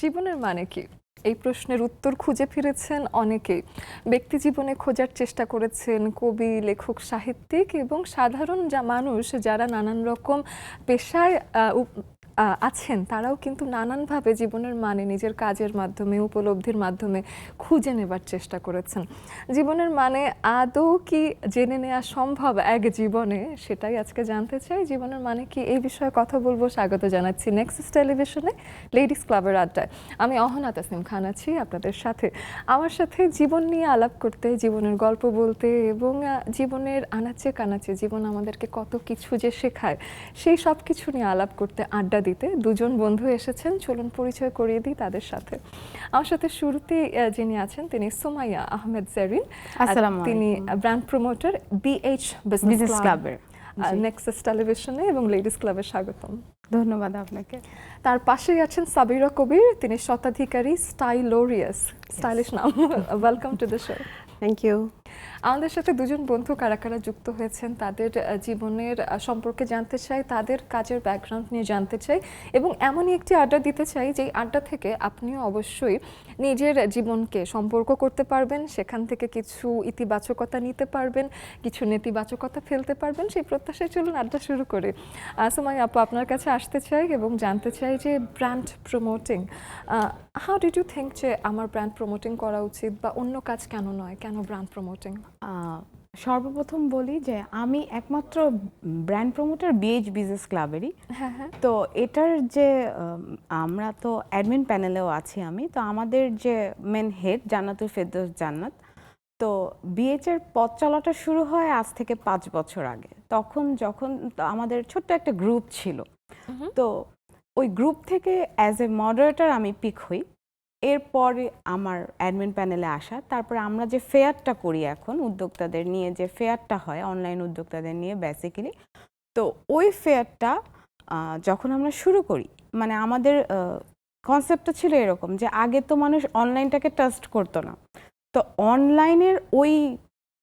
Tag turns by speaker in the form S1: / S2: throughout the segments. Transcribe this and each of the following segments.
S1: জীবনের মানে কি? এই প্রশ্নের উত্তর খুঁজে ফিরেছেন অনেকেই। ব্যক্তি জীবনে খোঁজার চেষ্টা করেছেন কবি, লেখক, সাহিত্যিক এবং সাধারণ মানুষ যারা নানান রকম পেশায় আছেন, তারাও কিন্তু নানানভাবে জীবনের মানে নিজের কাজের মাধ্যমে, উপলব্ধির মাধ্যমে খুঁজে নেবার চেষ্টা করেছেন। জীবনের মানে আদৌ কি জেনে নেওয়া সম্ভব এক জীবনে? সেটাই আজকে জানতে চাই। জীবনের মানে কি, এই বিষয়ে কথা বলবো। স্বাগত জানাচ্ছি নেক্সাস টেলিভিশনে লেডিস ক্লাবের আড্ডায়। আমি অহনা তাসনিম খান আছি আপনাদের সাথে। আমার সাথে জীবন নিয়ে আলাপ করতে, জীবনের গল্প বলতে এবং জীবনের আনাচে কানাচে জীবন আমাদেরকে কত কিছু যে শেখায়, সেই সব কিছু নিয়ে আলাপ করতে, আড্ডা দিতে দুজন বন্ধু এসেছেন। চলুন পরিচয় করিয়ে দিই তাদের সাথে। আমার সাথে শুরুতেই যিনি আছেন তিনি সুমাইয়া আহমেদ জেরিন। তিনি ব্র্যান্ড প্রমোটার BH বিজনেস ক্লাবের নেক্সাস টেলিভিশনে এবং লেডিস ক্লাবে। স্বাগতম।
S2: ধন্যবাদ আপনাকে।
S1: তার পাশেই আছেন সাবিরা কবির, তিনি শতাধিকারী স্টাইলোরিয়াস, স্টাইলিশ নাম। Welcome to the show.
S2: Thank you.
S1: আমাদের সাথে দুজন বন্ধু কারা কারা যুক্ত হয়েছেন, তাদের জীবনের সম্পর্কে জানতে চাই, তাদের কাজের ব্যাকগ্রাউন্ড নিয়ে জানতে চাই এবং এমনই একটি আড্ডা দিতে চাই যে আড্ডা থেকে আপনিও অবশ্যই নিজের জীবনকে সম্পর্ক করতে পারবেন, সেখান থেকে কিছু ইতিবাচকতা নিতে পারবেন, কিছু নেতিবাচকতা ফেলতে পারবেন। সেই প্রত্যাশায় চলুন আড্ডা শুরু করি। সুমাইয়া আপু, আপনার কাছে আসতে চাই এবং জানতে চাই যে brand promoting, how did you think যে আমার ব্র্যান্ড প্রমোটিং করা উচিত, বা অন্য কাজ কেন নয়, কেন ব্র্যান্ড প্রমোটিং?
S2: সর্বপ্রথম বলি যে আমি একমাত্র ব্র্যান্ড প্রমোটার BH বিজনেস ক্লাবেরই। তো এটার যে আমরা তো অ্যাডমিন প্যানেলেও আছি আমি, তো আমাদের যে মেন হেড জান্নাতুল ফেরদৌস জান্নাত, তো BH এর পথ চলাটা শুরু হয় আজ থেকে 5 বছর আগে। যখন আমাদের ছোট্ট একটা গ্রুপ ছিল, তো ওই গ্রুপ থেকে অ্যাজ এ মডারেটর আমি পিক হই। এরপরে আমার অ্যাডমিন প্যানেলে আসা, তারপরে আমরা যে ফেয়ারটা করি এখন উদ্যোক্তাদের নিয়ে, যে ফেয়ারটা হয় অনলাইন উদ্যোক্তাদের নিয়ে বেসিক্যালি, তো ওই ফেয়ারটা যখন আমরা শুরু করি, মানে আমাদের কনসেপ্টটা ছিল এরকম যে আগে তো মানুষ অনলাইনটাকে ট্রাস্ট করতো না, তো অনলাইনের ওই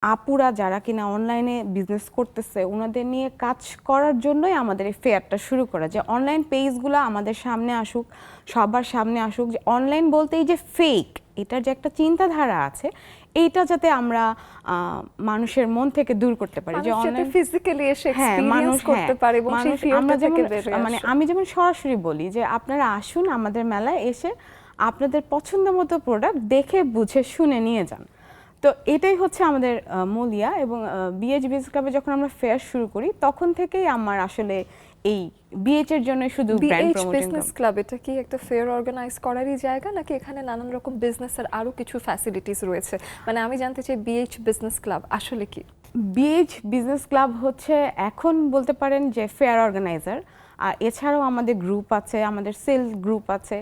S2: আপুরা যারা কিনা অনলাইনে বিজনেস করতেছে ওনাদের নিয়ে কাজ করার জন্যই আমাদের এই ফেয়ারটা শুরু করা, যে অনলাইন পেজগুলো আমাদের সামনে আসুক, সবার সামনে আসুক, যে অনলাইন বলতেই যে ফেক, এটার যে একটা চিন্তাধারা আছে, এইটা যাতে আমরা মানুষের মন থেকে দূর করতে পারি, যে অনলাইন
S1: ফিজিক্যালি এসে এক্সপেরিয়েন্স করতে পারে এবং সেই ফিয়ারটা থেকে বের হয়ে আসে।
S2: মানে আমি যেমন সরাসরি বলি যে আপনারা আসুন আমাদের মেলায়, এসে আপনাদের পছন্দ মতো প্রোডাক্ট দেখে বুঝে শুনে নিয়ে যান। তো এটাই হচ্ছে আমাদের মূলিয়া। এবং BH বিজনেস ক্লাবে যখন আমরা ফেয়ার শুরু করি, তখন থেকেই আমার আসলে এই BH এর জন্য শুধু ব্র্যান্ড প্রমোটিং।
S1: বিজনেস ক্লাব এটা কি একটা ফেয়ার অর্গানাইজ করারই জায়গা, নাকি এখানে নানান রকম বিজনেসের আরো কিছু ফ্যাসিলিটিস রয়েছে? মানে আমি জানতে চাই BH বিজনেস ক্লাব আসলে কি?
S2: BH বিজনেস ক্লাব হচ্ছে এখন বলতে পারেন যে ফেয়ার অর্গানাইজার, আর এছাড়াও আমাদের গ্রুপ আছে, আমাদের সেল গ্রুপ আছে,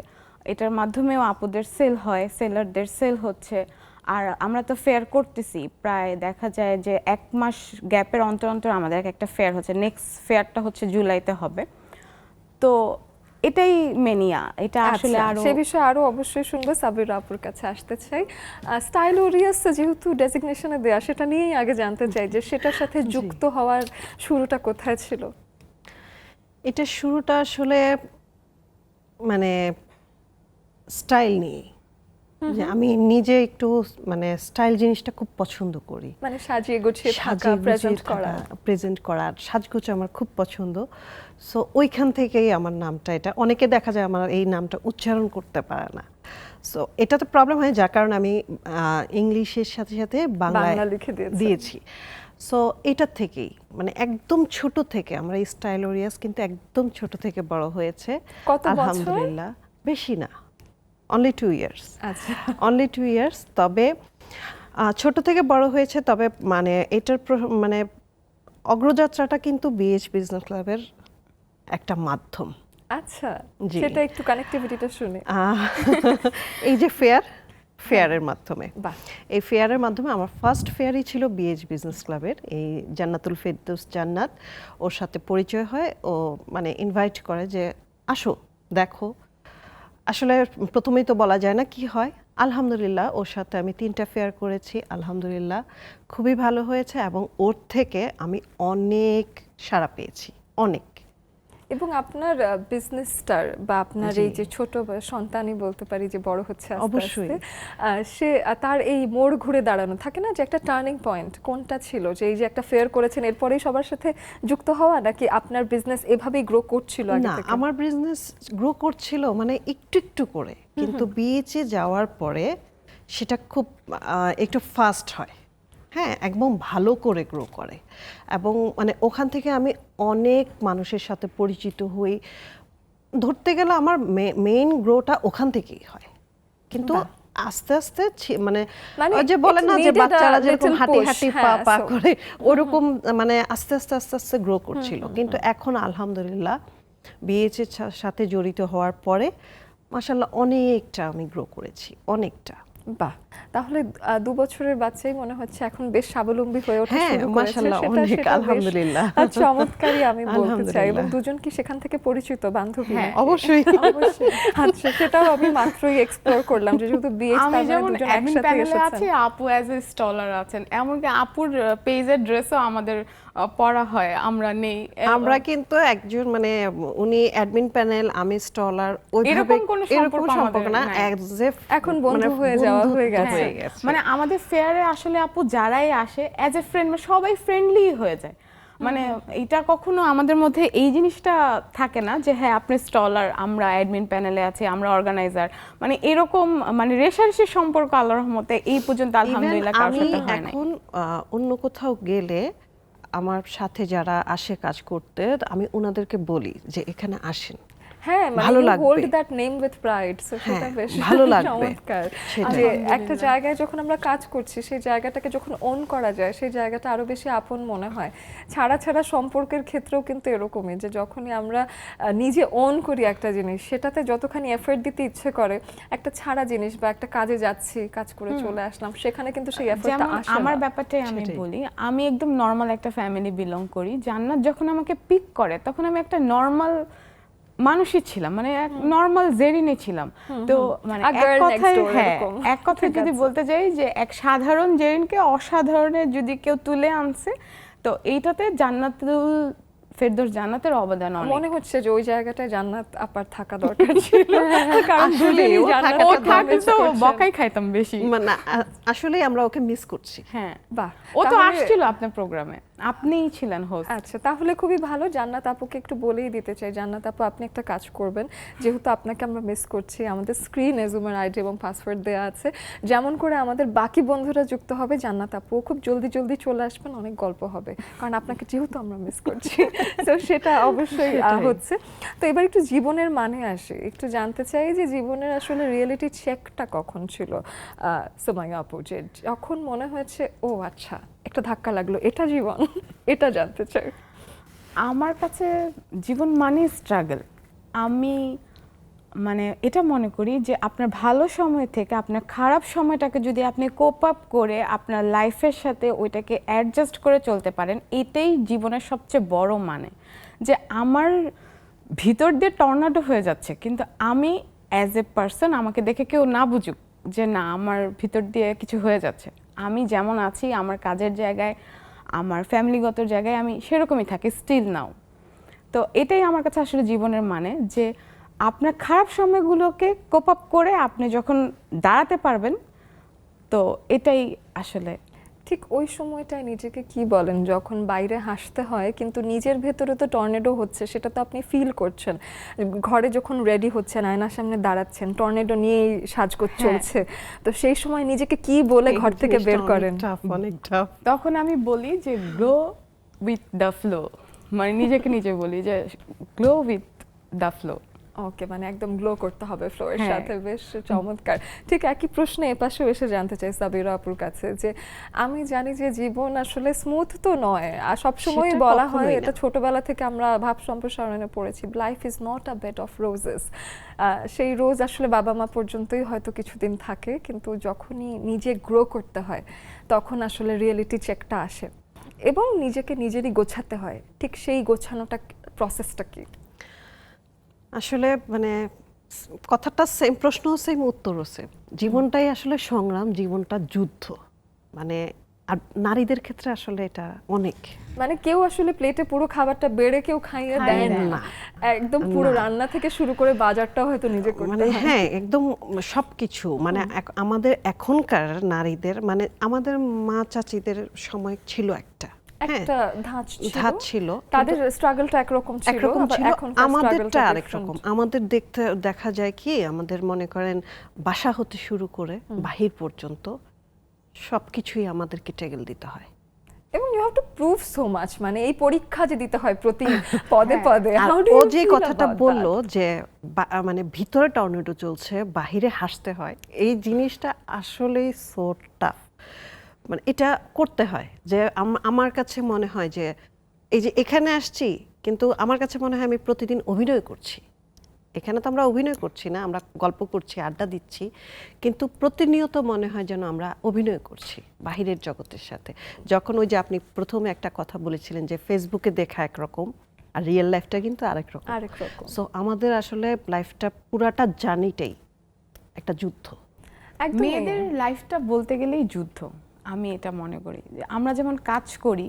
S2: এটার মাধ্যমেও আপুদের সেল হয়, সেলারদের সেল হচ্ছে। আর আমরা তো ফেয়ার করতেছি, প্রায় দেখা যায় যে 1 মাস গ্যাপের অন্তর অন্তর আমাদের একটা ফেয়ার হচ্ছে। নেক্সট ফেয়ারটা হচ্ছে জুলাইতে হবে। তো এটাই মেনিয়া, এটা আসলে আরো
S1: সেই বিষয়ে আরো অবশ্যই শুনবো। সাবিরা আপুর কাছে আসতে চাই। স্টাইলোরিয়াস যেহেতু ডেজিগনেশনে দেয়া, সেটা নিয়েই আগে জানতে চাই যে সেটার সাথে যুক্ত হওয়ার শুরুটা কোথায় ছিল?
S3: এটা শুরুটা আসলে মানে স্টাইল নিয়ে, যে আমি নিজে একটু মানে স্টাইল জিনিসটা খুব পছন্দ করি,
S1: মানে সাজিয়ে গুছিয়ে থাকা,
S3: প্রেজেন্ট করা, সাজগোজ আমার খুব পছন্দ। সো ওইখান থেকেই আমার নামটা, এটা অনেকে দেখা যায় আমার এই নামটা উচ্চারণ করতে পারে না, সো এটা তো প্রবলেম হয়, যার কারণে আমি ইংলিশের সাথে সাথে বাংলা
S1: লিখে
S3: দিয়েছি। সো এটার থেকেই মানে একদম ছোট থেকে আমরা স্টাইলোরিয়াস কিন্তু একদম ছোট থেকে বড় হয়েছে। আলহামদুলিল্লাহ, বেশি না, অনলি 2 ইয়ার্স।
S1: আচ্ছা,
S3: অনলি 2 ইয়ার্স। তবে ছোট থেকে বড় হয়েছে, তবে মানে এটার মানে অগ্রযাত্রাটা কিন্তু BH বিজনেস ক্লাবের একটা মাধ্যম।
S1: আচ্ছা, সেটা একটু কানেক্টিভিটিটা শুনে।
S3: এই যে ফেয়ারের মাধ্যমে, এই ফেয়ারের মাধ্যমে আমার ফার্স্ট ফেয়ারই ছিল BH বিজনেস ক্লাবের। এই জান্নাতুল ফেরদৌস জান্নাত, ওর সাথে পরিচয় হয়, ও মানে ইনভাইট করে যে আসো দেখো। আসলে প্রথমেই তো বলা যায় না কি হয়। আলহামদুলিল্লাহ, ওর সাথে আমি 3টা ফেয়ার করেছি, আলহামদুলিল্লাহ খুবই ভালো হয়েছে এবং ওর থেকে আমি অনেক সাড়া পেয়েছি, অনেক।
S1: এবং আপনার বিজনেসটার বা আপনার এই যে ছোট সন্তানই বলতে পারি যে বড় হচ্ছে আস্তে
S3: অবশ্যই।
S1: আস্তে, সে তার এই মোড় ঘুরে দাঁড়ানো থাকে না যে একটা টার্নিং পয়েন্ট কোনটা ছিল, যে এই যে একটা ফেয়ার করেছেন এরপরেই সবার সাথে যুক্ত হওয়া, নাকি আপনার বিজনেস এভাবেই গ্রো করছিল আগে
S3: না,
S1: থেকে?
S3: আমার বিজনেস গ্রো করছিল মানে একটু একটু করে, কিন্তু বিএচএ যাওয়ার পরে সেটা খুব একটু ফাস্ট হয়, হ্যাঁ, একদম ভালো করে গ্রো করে। এবং মানে ওখান থেকে আমি অনেক মানুষের সাথে পরিচিত হই। ধরতে গেলে আমার মেইন গ্রোটা ওখান থেকেই হয়, কিন্তু
S1: বাহ।
S3: আস্তে আস্তে মানে
S1: মানে
S3: ওই যে বলে
S1: it
S3: না যে
S1: needed a
S3: বাচ্চারা যেরকম
S1: little
S3: হাঁটি
S1: push,
S3: হাঁটি পা
S1: হ্যাঁ,
S3: পা
S1: so-
S3: করে ওরকম মানে আস্তে আস্তে আস্তে আস্তে গ্রো করছিল। কিন্তু এখন আলহামদুলিল্লাহ বিএচএর সাথে জড়িত হওয়ার পরে মাশাআল্লাহ অনেকটা আমি গ্রো করেছি, অনেকটা।
S1: বাহ, তাহলে 2 বছরের বাচ্চাই মনে হচ্ছে এখন বেশ স্বাবলম্বী হয়ে ওঠা
S3: হ্যাঁ,
S1: শুরু করেছে।
S3: মাশাআল্লাহ, অনেক,
S1: বেশ
S3: আলহামদুলিল্লাহ।
S1: চমৎকারই আমি বলতে চাই। এবং
S3: আলহামদুলিল্লাহ।
S1: দুজন কি সেখান থেকে পরিচিত বান্ধবী?
S2: হ্যাঁ,
S3: অবশ্যই।
S1: অবশ্যই। আচ্ছা, সেটাও আমি মাত্রই এক্সপ্লোর করলাম যে যেহেতু বিএইচ
S2: আমি
S1: তার মানে
S2: যেমন
S1: দুজন
S2: অ্যাডমিন
S1: একসাথে
S2: প্যানেলে
S1: এসেছেন।
S2: আছি, আপু অ্যাজ এ স্টলার আছেন, এমনকি আপুর পেজের ড্রেসও আমাদের পরা হয়, আমরা নেই।
S3: আমরা কিন্তু একজন মানে উনি অ্যাডমিন প্যানেল, আমি স্টলার, ওইভাবে
S2: এরকম কোনো
S3: এরকম
S2: সম্পর্ক
S3: সম্পর্ক না,
S2: আমাদের নাই।
S3: as if
S1: এখন বন্ধু
S3: মানে
S1: হয়ে যাওয়া হয়ে
S3: বন্ধুত্ব
S1: গেছে।
S3: গেছে।
S2: মানে আমাদের ফেয়ারে আসলে আপু যারাই আসে অ্যাজ এ ফ্রেন্ড, সবাই ফ্রেন্ডলি হয়ে যায়। মানে এটা কখনো আমাদের মধ্যে এই জিনিসটা থাকে না যে হ্যাঁ আপনি স্টলার, আমরা অ্যাডমিন প্যানেলে আছি, আমরা অর্গানাইজার, মানে এরকম মানে রেশারেশির সম্পর্ক আল্লাহর রহমতে এই পর্যন্ত আলহামদুলিল্লাহ কারোর
S3: আমি
S2: সাথে হয় নাই।
S3: এখন অন্য কোথাও গেলে আমার সাথে যারা আসে কাজ করতে, আমি ওনাদেরকে বলি যে এখানে আসেন,
S1: হ্যাঁ, মানে
S3: ভালো
S1: you
S3: লাগবে।
S1: hold that name with pride, so সেটা
S3: হ্যাঁ,
S1: বেশ
S3: ভালো লাগবে।
S1: চমৎকার।
S3: সেটাই।
S1: যে একটা জায়গায় যখন আমরা কাজ করছি সেই জায়গাটাকে যখন ওন করা যায় সেই জায়গাটা আরো বেশি আপন মনে হয়। ছাড়া ছাড়া সম্পর্কের ক্ষেত্রেও কিন্তু এরকমই, যে যখনই আমরা নিজে ওন করি একটা জিনিস, সেটাতে যতখানি এফর্ট দিতে ইচ্ছে করে, একটা ছাড়া জিনিস বা একটা কাজে যাচ্ছি, কাজ করে চলে আসলাম, সেখানে কিন্তু সেই এফর্টটা
S2: যেমন
S1: আসে
S2: আমার
S1: না।
S2: ব্যাপারটাই আমি
S3: সেটাই।
S2: বলি, আমি একদম নর্মাল একটা ফ্যামিলি বিলং করি। জান্নাত যখন আমাকে পিক করে তখন আমি একটা নর্মাল মানুষই ছিলাম, মানে এক নর্মাল জেরিনে ছিলাম। তো মানে
S1: A
S2: এক
S1: girl next
S2: কথায়,
S1: door
S2: হ্যাঁ,
S1: এরকম।
S2: এক কথায়
S1: ঠিক
S2: যদি
S1: আছে।
S2: বলতে যাই যে এক সাধারণ জেরিনকে অসাধারণের যদি কেউ তুলে আনছে, তো এইটাতে জান্নাতুল ফেরদৌস জান্নাতের অবদান অনেক।
S1: মনে হচ্ছে যে ওই জায়গাটায় জান্নাত আপার থাকা দরকার ছিল, কারণ
S3: আসলে
S1: দুজনেই
S3: ও
S1: জান্নাতকে
S2: ও
S3: থাকাটা
S2: থাকলে
S1: miss
S2: তো
S1: করছেন।
S2: বকাই খাইতাম বেশি।
S3: মানে আসলে আমরা ওকে মিস করছি।
S2: হ্যাঁ,
S1: বাহ,
S2: ও তো
S1: তাহলে-
S2: আসছিল আপনার প্রোগ্রামে, আপনিই ছিলেন হোস্ট।
S1: আচ্ছা, তাহলে খুবই ভালো। জান্নাত আপুকে একটু বলেই দিতে চাই, জান্নাত আপু আপনি একটা কাজ করবেন, যেহেতু আপনাকে আমরা মিস করছি, আমাদের স্ক্রিনে জুমের আইডি এবং পাসওয়ার্ড দেওয়া আছে, যেমন করে আমাদের বাকি বন্ধুরা যুক্ত হবে, জান্নাত আপু খুব জলদি জলদি চলে আসবেন, অনেক গল্প হবে, কারণ আপনাকে যেহেতু আমরা মিস করছি। তো সেটা অবশ্যই হচ্ছে। তো এবার একটু জীবনের মানে আসে, একটু জানতে চাই যে জীবনের আসলে রিয়েলিটি চেকটা কখন ছিল সুমাইয়া আপু, যে যখন মনে হয়েছে ও আচ্ছা একটা ধাক্কা লাগলো, এটা জীবন, এটা জানতে চাই।
S2: আমার কাছে জীবন মানে স্ট্রাগল। আমি মানে এটা মনে করি যে আপনার ভালো সময় থেকে আপনার খারাপ সময়টাকে যদি আপনি কোপ আপ করে আপনার লাইফের সাথে ওইটাকে অ্যাডজাস্ট করে চলতে পারেন, এটাই জীবনের সবচেয়ে বড় মানে। যে আমার ভিতর দিয়ে টর্নাডো হয়ে যাচ্ছে, কিন্তু আমি অ্যাজ এ পার্সন, আমাকে দেখে কেউ না বুঝুক যে না আমার ভিতর দিয়ে কিছু হয়ে যাচ্ছে, আমি যেমন আছি আমার কাজের জায়গায়, আমার ফ্যামিলিগত জায়গায় আমি সেরকমই থাকি স্টিল নাও। তো এটাই আমার কাছে আসলে জীবনের মানে, যে আপনার খারাপ সময়গুলোকে কোপ আপ করে আপনি যখন দাঁড়াতে পারবেন, তো এটাই আসলে।
S1: ঠিক ওই সময়টায় নিজেকে কি বলেন যখন বাইরে হাসতে হয় কিন্তু নিজের ভেতরে তো টর্নেডো হচ্ছে, সেটা তো আপনি ফিল করছেন। ঘরে যখন রেডি হচ্ছেন, আয়নার সামনে দাঁড়াচ্ছেন, টর্নেডো নিয়েই সাজগোজ চলছে, তো সেই সময় নিজেকে কি বলে ঘর থেকে বের করেন?
S3: অনেক টাফ।
S2: তখন আমি বলি যে গ্লো উইথ দ্য ফ্লো, মানে নিজেকে নিজে বলি যে গ্লো উইথ দ্য ফ্লো।
S1: ওকে, মানে একদম গ্লো করতে হবে ফ্লোয়ের
S2: হ্যাঁ।
S1: সাথে, বেশ চমৎকার। ঠিক একই প্রশ্নে এপাশেও এসে জানতে চাই সাবিরা আপুর কাছে, যে আমি জানি যে জীবন আসলে স্মুথ তো নয়, আর সবসময়
S3: সেটা
S1: বলা হয়,
S3: কখনোই না।
S1: এটা ছোটবেলা থেকে আমরা ভাব সম্প্রসারণে পড়েছি, life is not a bed of roses. সেই রোজ আসলে বাবা মা পর্যন্তই হয়তো কিছুদিন থাকে, কিন্তু যখনই নিজে গ্রো করতে হয় তখন আসলে রিয়েলিটি চেকটা আসে এবং নিজেকে নিজেরই গোছাতে হয়। ঠিক সেই গোছানোটা প্রসেসটা কি?
S3: আসলে মানে কথাটা সেম, প্রশ্ন সেম, উত্তরও সেম। জীবনটাই আসলে সংগ্রাম, জীবনটা যুদ্ধ। মানে আর নারীদের ক্ষেত্রে আসলে এটা অনেক,
S1: মানে কেউ আসলে প্লেটে পুরো খাবারটা বেড়ে কেউ খাইয়ে দেয় না, একদম পুরো রান্না থেকে শুরু করে বাজারটাও হয়তো নিজে করতে
S3: মানে
S1: হয়।
S3: হ্যাঁ একদম সবকিছু মানে আমাদের এখনকার নারীদের মানে আমাদের মা চাচিদের সময় ছিল একটা
S1: একটা ধাঁচ
S3: ছিল,
S1: তাদের স্ট্রাগলটা একরকম ছিল,
S3: একরকম
S1: আবার
S3: ছিল,
S1: এখনকার
S3: আমাদেরটা
S1: স্ট্রাগলটা
S3: আরেক রকম। আমাদের দেখা যায় কি আমাদের মনে করেন বাসা হতে শুরু করে বাহির পর্যন্ত সবকিছুই আমাদেরকে ট্যাগল দিতে হয়,
S1: এবং you have to prove so much, মানে এই পরীক্ষা যে দিতে হয় প্রতি পদে পদে।
S3: আর
S1: How do
S3: ও
S1: you
S3: যে
S1: feel
S3: কথাটা
S1: about
S3: বললো
S1: that?
S3: যে মানে ভিতরে টর্নেডো চলছে বাহিরে হাসতে হয়, এই জিনিসটা আসলেই সো টাফ। মানে এটা করতে হয় যে আমার কাছে মনে হয় যে এই যে এখানে আসছি কিন্তু আমার কাছে মনে হয় আমি প্রতিদিন অভিনয় করছি। এখানে তো আমরা অভিনয় করছি না, আমরা গল্প করছি, আড্ডা দিচ্ছি, কিন্তু প্রতিনিয়ত মনে হয় যেন আমরা অভিনয় করছি বাহিরের জগতের সাথে। যখন ওই যে আপনি প্রথমে একটা কথা বলেছিলেন যে ফেসবুকে দেখা একরকম আর রিয়েল লাইফটা কিন্তু আরেক রকম। সো আমাদের আসলে লাইফটা পুরাটা জার্নিটাই একটা যুদ্ধ।
S2: মেয়েদের লাইফটা বলতে গেলেই যুদ্ধ, আমি এটা মনে করি। যে আমরা যেমন কাজ করি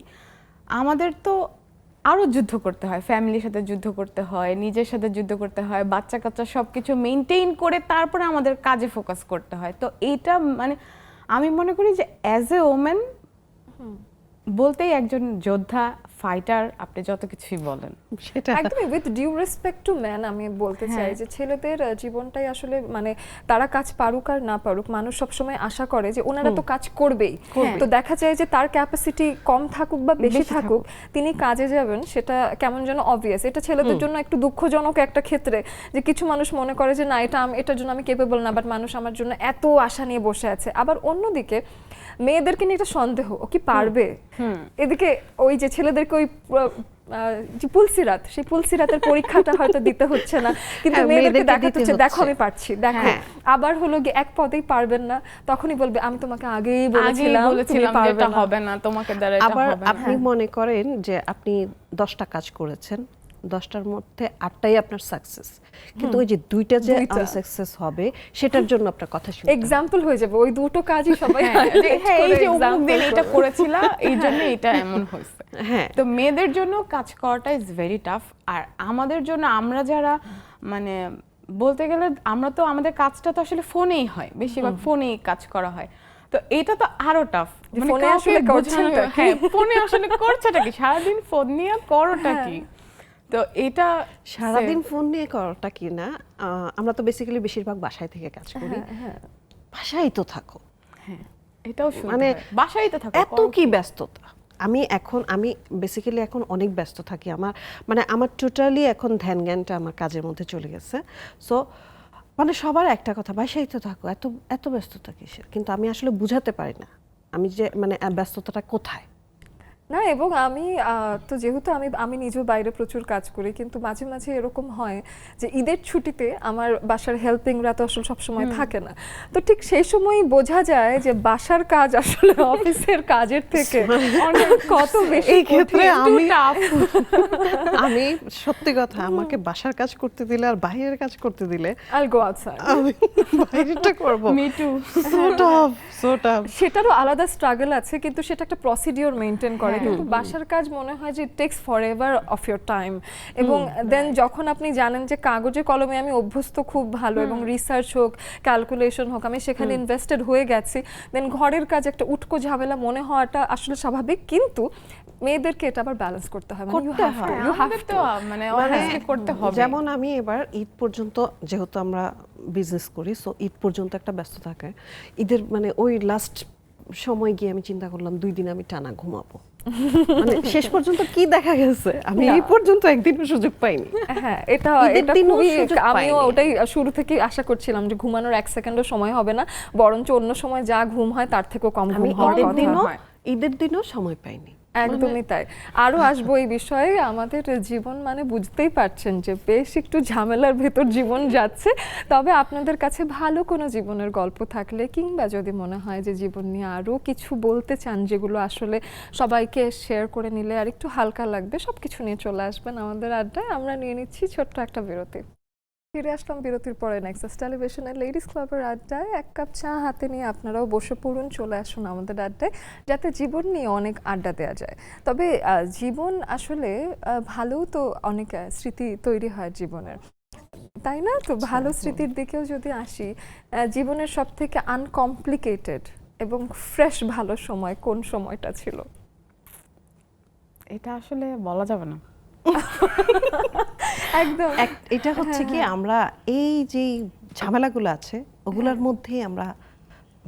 S2: আমাদের তো আরো যুদ্ধ করতে হয়, ফ্যামিলির সাথে যুদ্ধ করতে হয়, নিজের সাথে যুদ্ধ করতে হয়, বাচ্চা কাচ্চা সবকিছু মেনটেইন করে তারপরে আমাদের কাজে ফোকাস করতে হয়। তো এইটা মানে আমি মনে করি যে অ্যাজ এ ওমেন বলতেই একজন যোদ্ধা, ফাইটার, আপনি যত কিছুই বলেন
S3: সেটা
S1: একদমই with due respect to man আমি বলতে চাই যে ছেলেদের জীবনটাই আসলে মানে তারা কাজ পারুক আর না পারুক, মানুষ সবসময় আশা করে যে ওনারা তো কাজ করবেই, তো দেখা যায় যে তার ক্যাপাসিটি কম থাকুক বা বেশি থাকুক তিনি কাজে যাবেন, সেটা কেমন যেন অবভিয়াস। এটা ছেলেদের জন্য একটু দুঃখজনক একটা ক্ষেত্রে যে কিছু মানুষ মনে করে যে না এটার জন্য আমি কেপেবল না, বাট মানুষ আমার জন্য এত আশা নিয়ে বসে আছে। আবার অন্যদিকে মেয়েদেরকে নিয়ে একটা সন্দেহ, ও কি পারবে, এদিকে ওই যে ছেলেদেরকে ওই যে পুলসিরাত, সেই পুলসিরাতের পরীক্ষাটা হয়তো দিতে হচ্ছে না, কিন্তু মেয়েদেরকে দেখাতে হচ্ছে দেখো আমি পারছি, দেখো। আবার হলো গিয়ে এক পদেই পারবেন না, তখনই বলবে আমি তোমাকে আগেই বলেছিলাম তুমি পারবে
S2: এটা
S1: না।
S2: হবে না, তোমাকে দ্বারা এটা
S3: আবার
S2: হবে না।
S3: আপনি মনে করেন যে আপনি 10টা কাজ করেছেন, 10টার মধ্যে 8টাই আপনার সাকসেস, কিন্তু ওই যে 2টা যে আনসাকসেস হবে সেটার জন্য আপনার কথা শুনতে হবে।
S1: এক্সাম্পল হয়ে যাবে ওই দুটো কাজই সবাই
S2: এই যে অমুক দিন এটা করেছিলা এই জন্য এটা এমন হয়েছে।
S3: হ্যাঁ,
S2: তো মেয়েদের জন্য কাজ করাটা ইজ ভেরি টাফ। আর আমাদের জন্য আমরা যারা মানে বলতে গেলে আমরা তো আমাদের কাজটা তো আসলে ফোনেই হয়, বেশিরভাগ ফোনেই কাজ করা হয়। তো এটা তো আরো টাফ,
S1: ফোনে আসলে করছেনটা কি?
S2: ফোনে আসলে করছেটা কি, সারাদিন ফোন নিয়ে করোটা কি? তো এটা
S3: সারাদিন ফোন নিয়ে করাটা কি না, আমরা তো বেসিক্যালি বেশিরভাগ বাসায় থেকে কাজ করি, বাসায় তো থাকো,
S2: হ্যাঁ এটাও
S3: মানে
S2: বাসায় তো থাকো,
S3: এত কি ব্যস্ততা। আমি বেসিক্যালি এখন অনেক ব্যস্ত থাকি, আমার টোটালি এখন ধ্যান জ্ঞানটা আমার কাজের মধ্যে চলে গেছে। সো মানে সবার একটা কথা, বাসায় তো থাকো, এত এত ব্যস্ততা কিসের, কিন্তু আমি আসলে বুঝাতে পারি না আমি যে মানে ব্যস্ততাটা কোথায়।
S1: না, এবং আমি তো যেহেতু আমি নিজেও বাইরে প্রচুর কাজ করি, কিন্তু মাঝে মাঝে এরকম হয় যে ঈদের ছুটিতে আমার বাসার হেল্পিংরা তো আসলে সবসময় থাকে না, তো ঠিক সেই সময়ই বোঝা যায় যে বাসার কাজ আসলে অফিসের কাজের থেকে অনেক কত বেশি।
S3: এই ক্ষেত্রে আমি সত্যি কথা, আমাকে বাসার কাজ করতে দিলে আর বাইরের কাজ করতে দিলে
S1: I'll go outside.
S3: আমি বাইরেটা করব।
S2: Me two.
S3: So tough.
S1: সেটারও আলাদা স্ট্রাগল আছে, কিন্তু সেটা একটা প্রসিডিওর মেইনটেইন করে, কিন্তু বাসার কাজ মনে হয় যে ইট tax forever of your time. এবং দেন যখন আপনি জানেন যে কাগজে কলমে আমি অভ্যস্ত খুব ভালো, এবং রিসার্চ হোক ক্যালকুলেশন হোক আমি সেখানে ইনভেস্টেড হয়ে গেছি, দেন ঘরের কাজ একটা উটকো ঝামেলা মনে হওয়াটা আসলে স্বাভাবিক, কিন্তু মেয়েদেরকে এটা আবার ব্যালেন্স করতে হয়, মানে ইউ হ্যাভ টু
S2: মানে অবভিয়াসলি করতে হবে।
S3: যেমন আমি এবার ঈদ পর্যন্ত, যেহেতু আমরা বিজনেস করি, সো ঈদ পর্যন্ত একটা ব্যস্ত থাকে। ঈদের মানে ওই লাস্ট সময় গিয়ে আমি চিন্তা করলাম 2 দিন আমি টানা ঘুমাবো। মানে শেষ পর্যন্ত কি দেখা গেছে, আমি এই পর্যন্ত একদিনও সুযোগ পাইনি।
S1: হ্যাঁ, এটা
S3: ঈদের দিনও
S1: খুবই,
S3: সুযোগ
S1: আমিও
S3: পাইনি।
S1: ওটাই শুরু থেকে আশা করছিলাম যে ঘুমানোর 1 সেকেন্ডও সময় হবে না, বরঞ্চ অন্য সময় যা ঘুম হয় তার থেকেও কম ঘুম হওয়ার কথা।
S3: ঈদের দিনও সময় পাইনি।
S1: একদমই তাই। আরো আসবো এই বিষয়ে। আমাদের জীবন মানে বুঝতেই পারছেন যে বেশ একটু ঝামেলার ভেতর জীবন যাচ্ছে, তবে আপনাদের কাছে ভালো কোনো জীবনের গল্প থাকলে, কিংবা যদি মনে হয় যে জীবন নিয়ে আরো কিছু বলতে চান যেগুলো আসলে সবাইকে শেয়ার করে নিলে আর একটু হালকা লাগবে, সবকিছু নিয়ে চলে আসবেন আমাদের আড্ডায়। আমরা নিয়ে নিচ্ছি ছোট্ট একটা বিরতি। ফিরে আসলাম বিরতির পরে নেক্সাস টেলিভিশনের লেডিস ক্লাবের আড্ডায়। এক কাপ চা হাতে নিয়ে আপনারাও বসে পড়ুন, চলে আসুন আমাদের আড্ডায়, যাতে জীবন নিয়ে অনেক আড্ডা দেওয়া যায়। তবে জীবন আসলে ভালো, তো অনেক স্মৃতি তৈরি হয় জীবনের, তাই না? তো ভালো স্মৃতির দিকেও যদি আসি, জীবনের সব থেকে আনকমপ্লিকেটেড এবং ফ্রেশ ভালো সময় কোন সময়টা ছিল?
S2: এটা আসলে বলা যাবে না।
S1: একদম
S3: এটা হচ্ছে কি, আমরা এই যে ঝামেলাগুলো আছে ওগুলোর মধ্যেই আমরা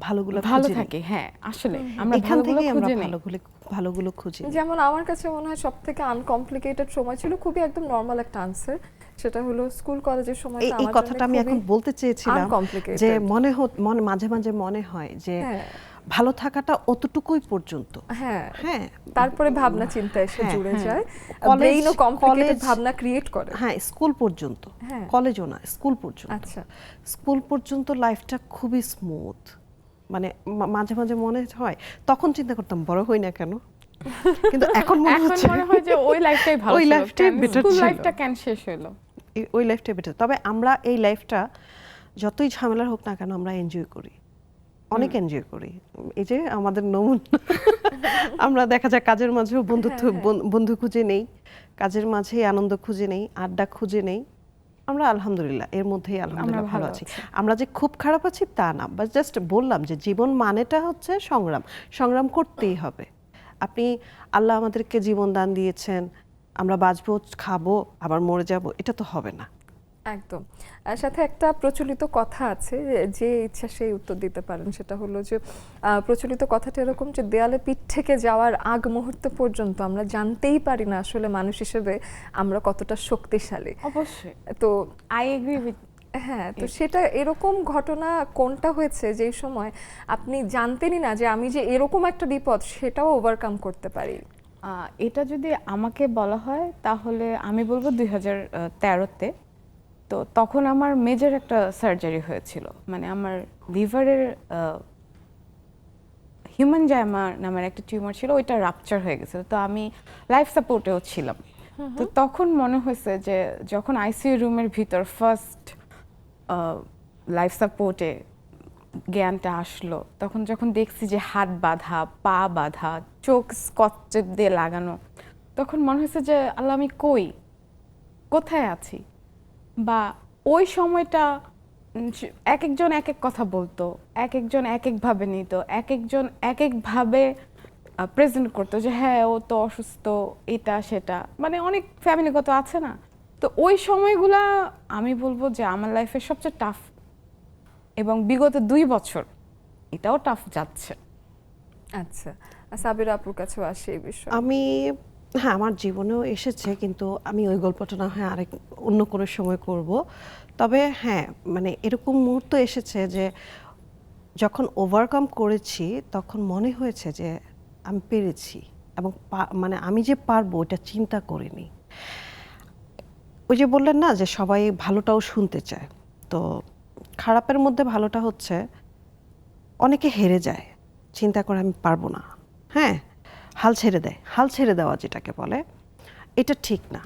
S3: ভালোগুলো
S2: ভালো
S3: খুঁজে নিই।
S2: থাকি, হ্যাঁ আসলে আমরা
S3: এখান
S2: ভালোগুলো
S3: থেকেই আমরা
S2: খুঁজে নিই।
S3: ভালোগুলো খুঁজি।
S1: যেমন আমার কাছে মনে হয় সব থেকে আনকমপ্লিকেটেড সময় ছিল, খুবই একদম নর্মাল একটা আনসার, সেটা হলো স্কুল কলেজের সময়টা
S3: এই
S1: আমার জন্য
S3: কথাটা আমি এখন বলতে চেয়েছিলাম
S1: uncomplicated।
S3: যে মাঝে মাঝে মনে হয় যে ভালো থাকাটা অতটুকুই পর্যন্ত।
S1: হ্যাঁ,
S3: হ্যাঁ,
S1: তারপরে ভাবনা চিন্তা এসে
S3: হ্যাঁ,
S1: জুড়ে
S2: হ্যাঁ।
S1: যায়,
S3: কলেজ-
S1: ব্রেইনও কমপ্লিকেটেড
S3: কলেজ-
S1: ভাবনা ক্রিয়েট করে।
S3: হ্যাঁ, স্কুল পর্যন্ত,
S1: হ্যাঁ।
S3: কলেজও না, স্কুল পর্যন্ত।
S1: আচ্ছা,
S3: স্কুল পর্যন্ত লাইফটা খুবই স্মুথ, মানে মাঝে মাঝে মনে হয়, তখন চিন্তা করতাম বড় হই না কেন, কিন্তু এখন মনে
S2: এখন
S3: হচ্ছে
S2: মনে হয় যে ওই লাইফটাই ভালো
S3: ওই
S2: ছিল,
S3: লাইফটাই
S2: কেন
S3: better
S2: স্কুল
S3: ছিল।
S2: লাইফটা কেন শেষ হলো।
S3: ওই লাইফটা বেটার। তবে আমরা এই লাইফটা যতই ঝামেলার হোক না কেন আমরা এনজয় করি, অনেক এনজয় করি। এই যে আমাদের নমুনা, আমরা দেখা যায় কাজের মাঝেও বন্ধু খুঁজে নেই, কাজের মাঝেই আনন্দ খুঁজে নেই, আড্ডা খুঁজে নেই। আমরা আলহামদুলিল্লাহ এর মধ্যেই আলহামদুলিল্লাহ ভালো আছি। আমরা যে খুব খারাপ আছি তা না, বাস জাস্ট বললাম যে জীবন মানেটা হচ্ছে সংগ্রাম, সংগ্রাম করতেই হবে। আপনি, আল্লাহ আমাদেরকে জীবন দান দিয়েছেন, আমরা বাঁচবো, খাবো, আবার মরে যাব, এটা তো হবে না।
S1: একদম। সাথে একটা প্রচলিত কথা আছে, যে ইচ্ছা সেই উত্তর দিতে পারেন। সেটা হলো যে প্রচলিত কথাটা এরকম যে দেয়ালে পিঠ থেকে যাওয়ার আগ মুহূর্ত পর্যন্ত আমরা জানতেই পারি না আসলে মানুষ হিসেবে আমরা কতটা শক্তিশালী।
S2: অবশ্যই,
S1: তো
S2: আই এগ্রি উইথ।
S1: হ্যাঁ, তো সেটা এরকম ঘটনা কোনটা হয়েছে যেই সময় আপনি জানতেনই না যে আমি যে এরকম একটা বিপদ সেটাও ওভারকাম করতে পারি?
S2: এটা যদি আমাকে বলা হয় তাহলে আমি বলবো 2013-তে। তো তখন আমার মেজর একটা সার্জারি হয়েছিল, মানে আমার লিভারের হিউম্যান জাইমা নামের একটা টিউমার ছিল, ওইটা রাপচার হয়ে গেছিল। তো আমি লাইফ সাপোর্টেও ছিলাম। তো তখন মনে হয়েছে যে যখন আইসিইউ রুমের ভিতর ফার্স্ট লাইফ সাপোর্টে জ্ঞানটা আসলো, তখন যখন দেখছি যে হাত বাঁধা, পা বাঁধা, চোখ স্কচ দিয়ে লাগানো, তখন মনে হয়েছে যে আল্লাহ আমি কোথায় আছি। বা ওই সময়টা এক একজন এক এক কথা বলতো, এক একজন এক একভাবে নিত, এক একজন এক একভাবে প্রেজেন্ট করতো যে হ্যাঁ ও তো অসুস্থ, এটা সেটা, মানে অনেক ফ্যামিলিগত আছে না। তো ওই সময়গুলা আমি বলবো যে আমার লাইফের সবচেয়ে টাফ, এবং বিগত 2 বছর এটাও টাফ যাচ্ছে।
S1: আচ্ছা, সাবিরা আপুর কাছেও আসে এই বিষয়ে।
S3: হ্যাঁ, আমার জীবনেও এসেছে, কিন্তু আমি ওই গল্পটা না হয় অন্য কোনো সময় করব। তবে হ্যাঁ, মানে এরকম মুহূর্ত এসেছে যে যখন ওভারকাম করেছি তখন মনে হয়েছে যে আমি পেরেছি, এবং মানে আমি যে পারবো এটা চিন্তা করিনি। ওই যে বললেন না যে সবাই ভালোটাও শুনতে চায়, তো খারাপের মধ্যে ভালোটা হচ্ছে অনেকে হেরে যায়, চিন্তা করে আমি পারবো না, হ্যাঁ, হাল ছেড়ে দেয়। হাল ছেড়ে দেওয়া যেটাকে বলে, এটা ঠিক না।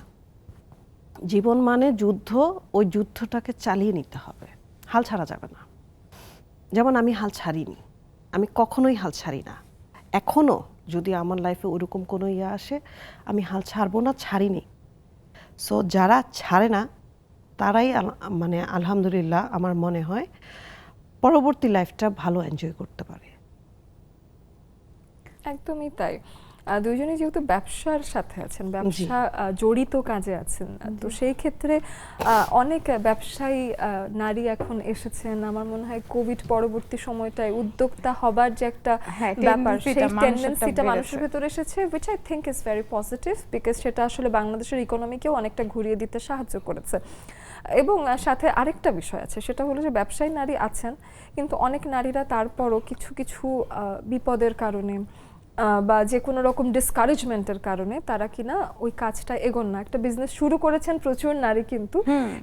S3: জীবন মানে যুদ্ধ, ওই যুদ্ধটাকে চালিয়ে নিতে হবে, হাল ছাড়া যাবে না। যেমন আমি হাল ছাড়িনি, আমি কখনোই হাল ছাড়ি না। এখনও যদি আমার লাইফে ওইরকম কোনো আসে, আমি হাল ছাড়বো না, ছাড়িনি। সো যারা ছাড়ে না তারাই মানে আলহামদুলিল্লাহ আমার মনে হয় পরবর্তী লাইফটা ভালো এনজয় করতে পারে।
S1: একদমই তাই। দুইজনই যেহেতু ব্যবসার সাথে আছেন, ব্যবসা জড়িত কাজে আছেন, তো সেই ক্ষেত্রে অনেক ব্যবসায়ী নারী এখন এসেছেন। আমার মনে হয় কোভিড পরবর্তী সময়টায় উদ্যোক্তা হবার যে একটা ব্যাপার, সেই টেন্ডেন্সিটা মানুষের ভেতরে এসেছে, which I think is very positive, because সেটা আসলে বাংলাদেশের ইকোনমিকেও অনেকটা ঘুরিয়ে দিতে সাহায্য করেছে। এবং সাথে আরেকটা বিষয় আছে, সেটা হলো যে ব্যবসায়ী নারী আছেন, কিন্তু অনেক নারীরা তারপরও কিছু কিছু বিপদের কারণে বা যে কোনো রকম ডিসকারেজমেন্টের কারণে তারা কিনা ওই কাজটা এগোন না। একটা বিজনেস শুরু করেছেন প্রচুর নারী,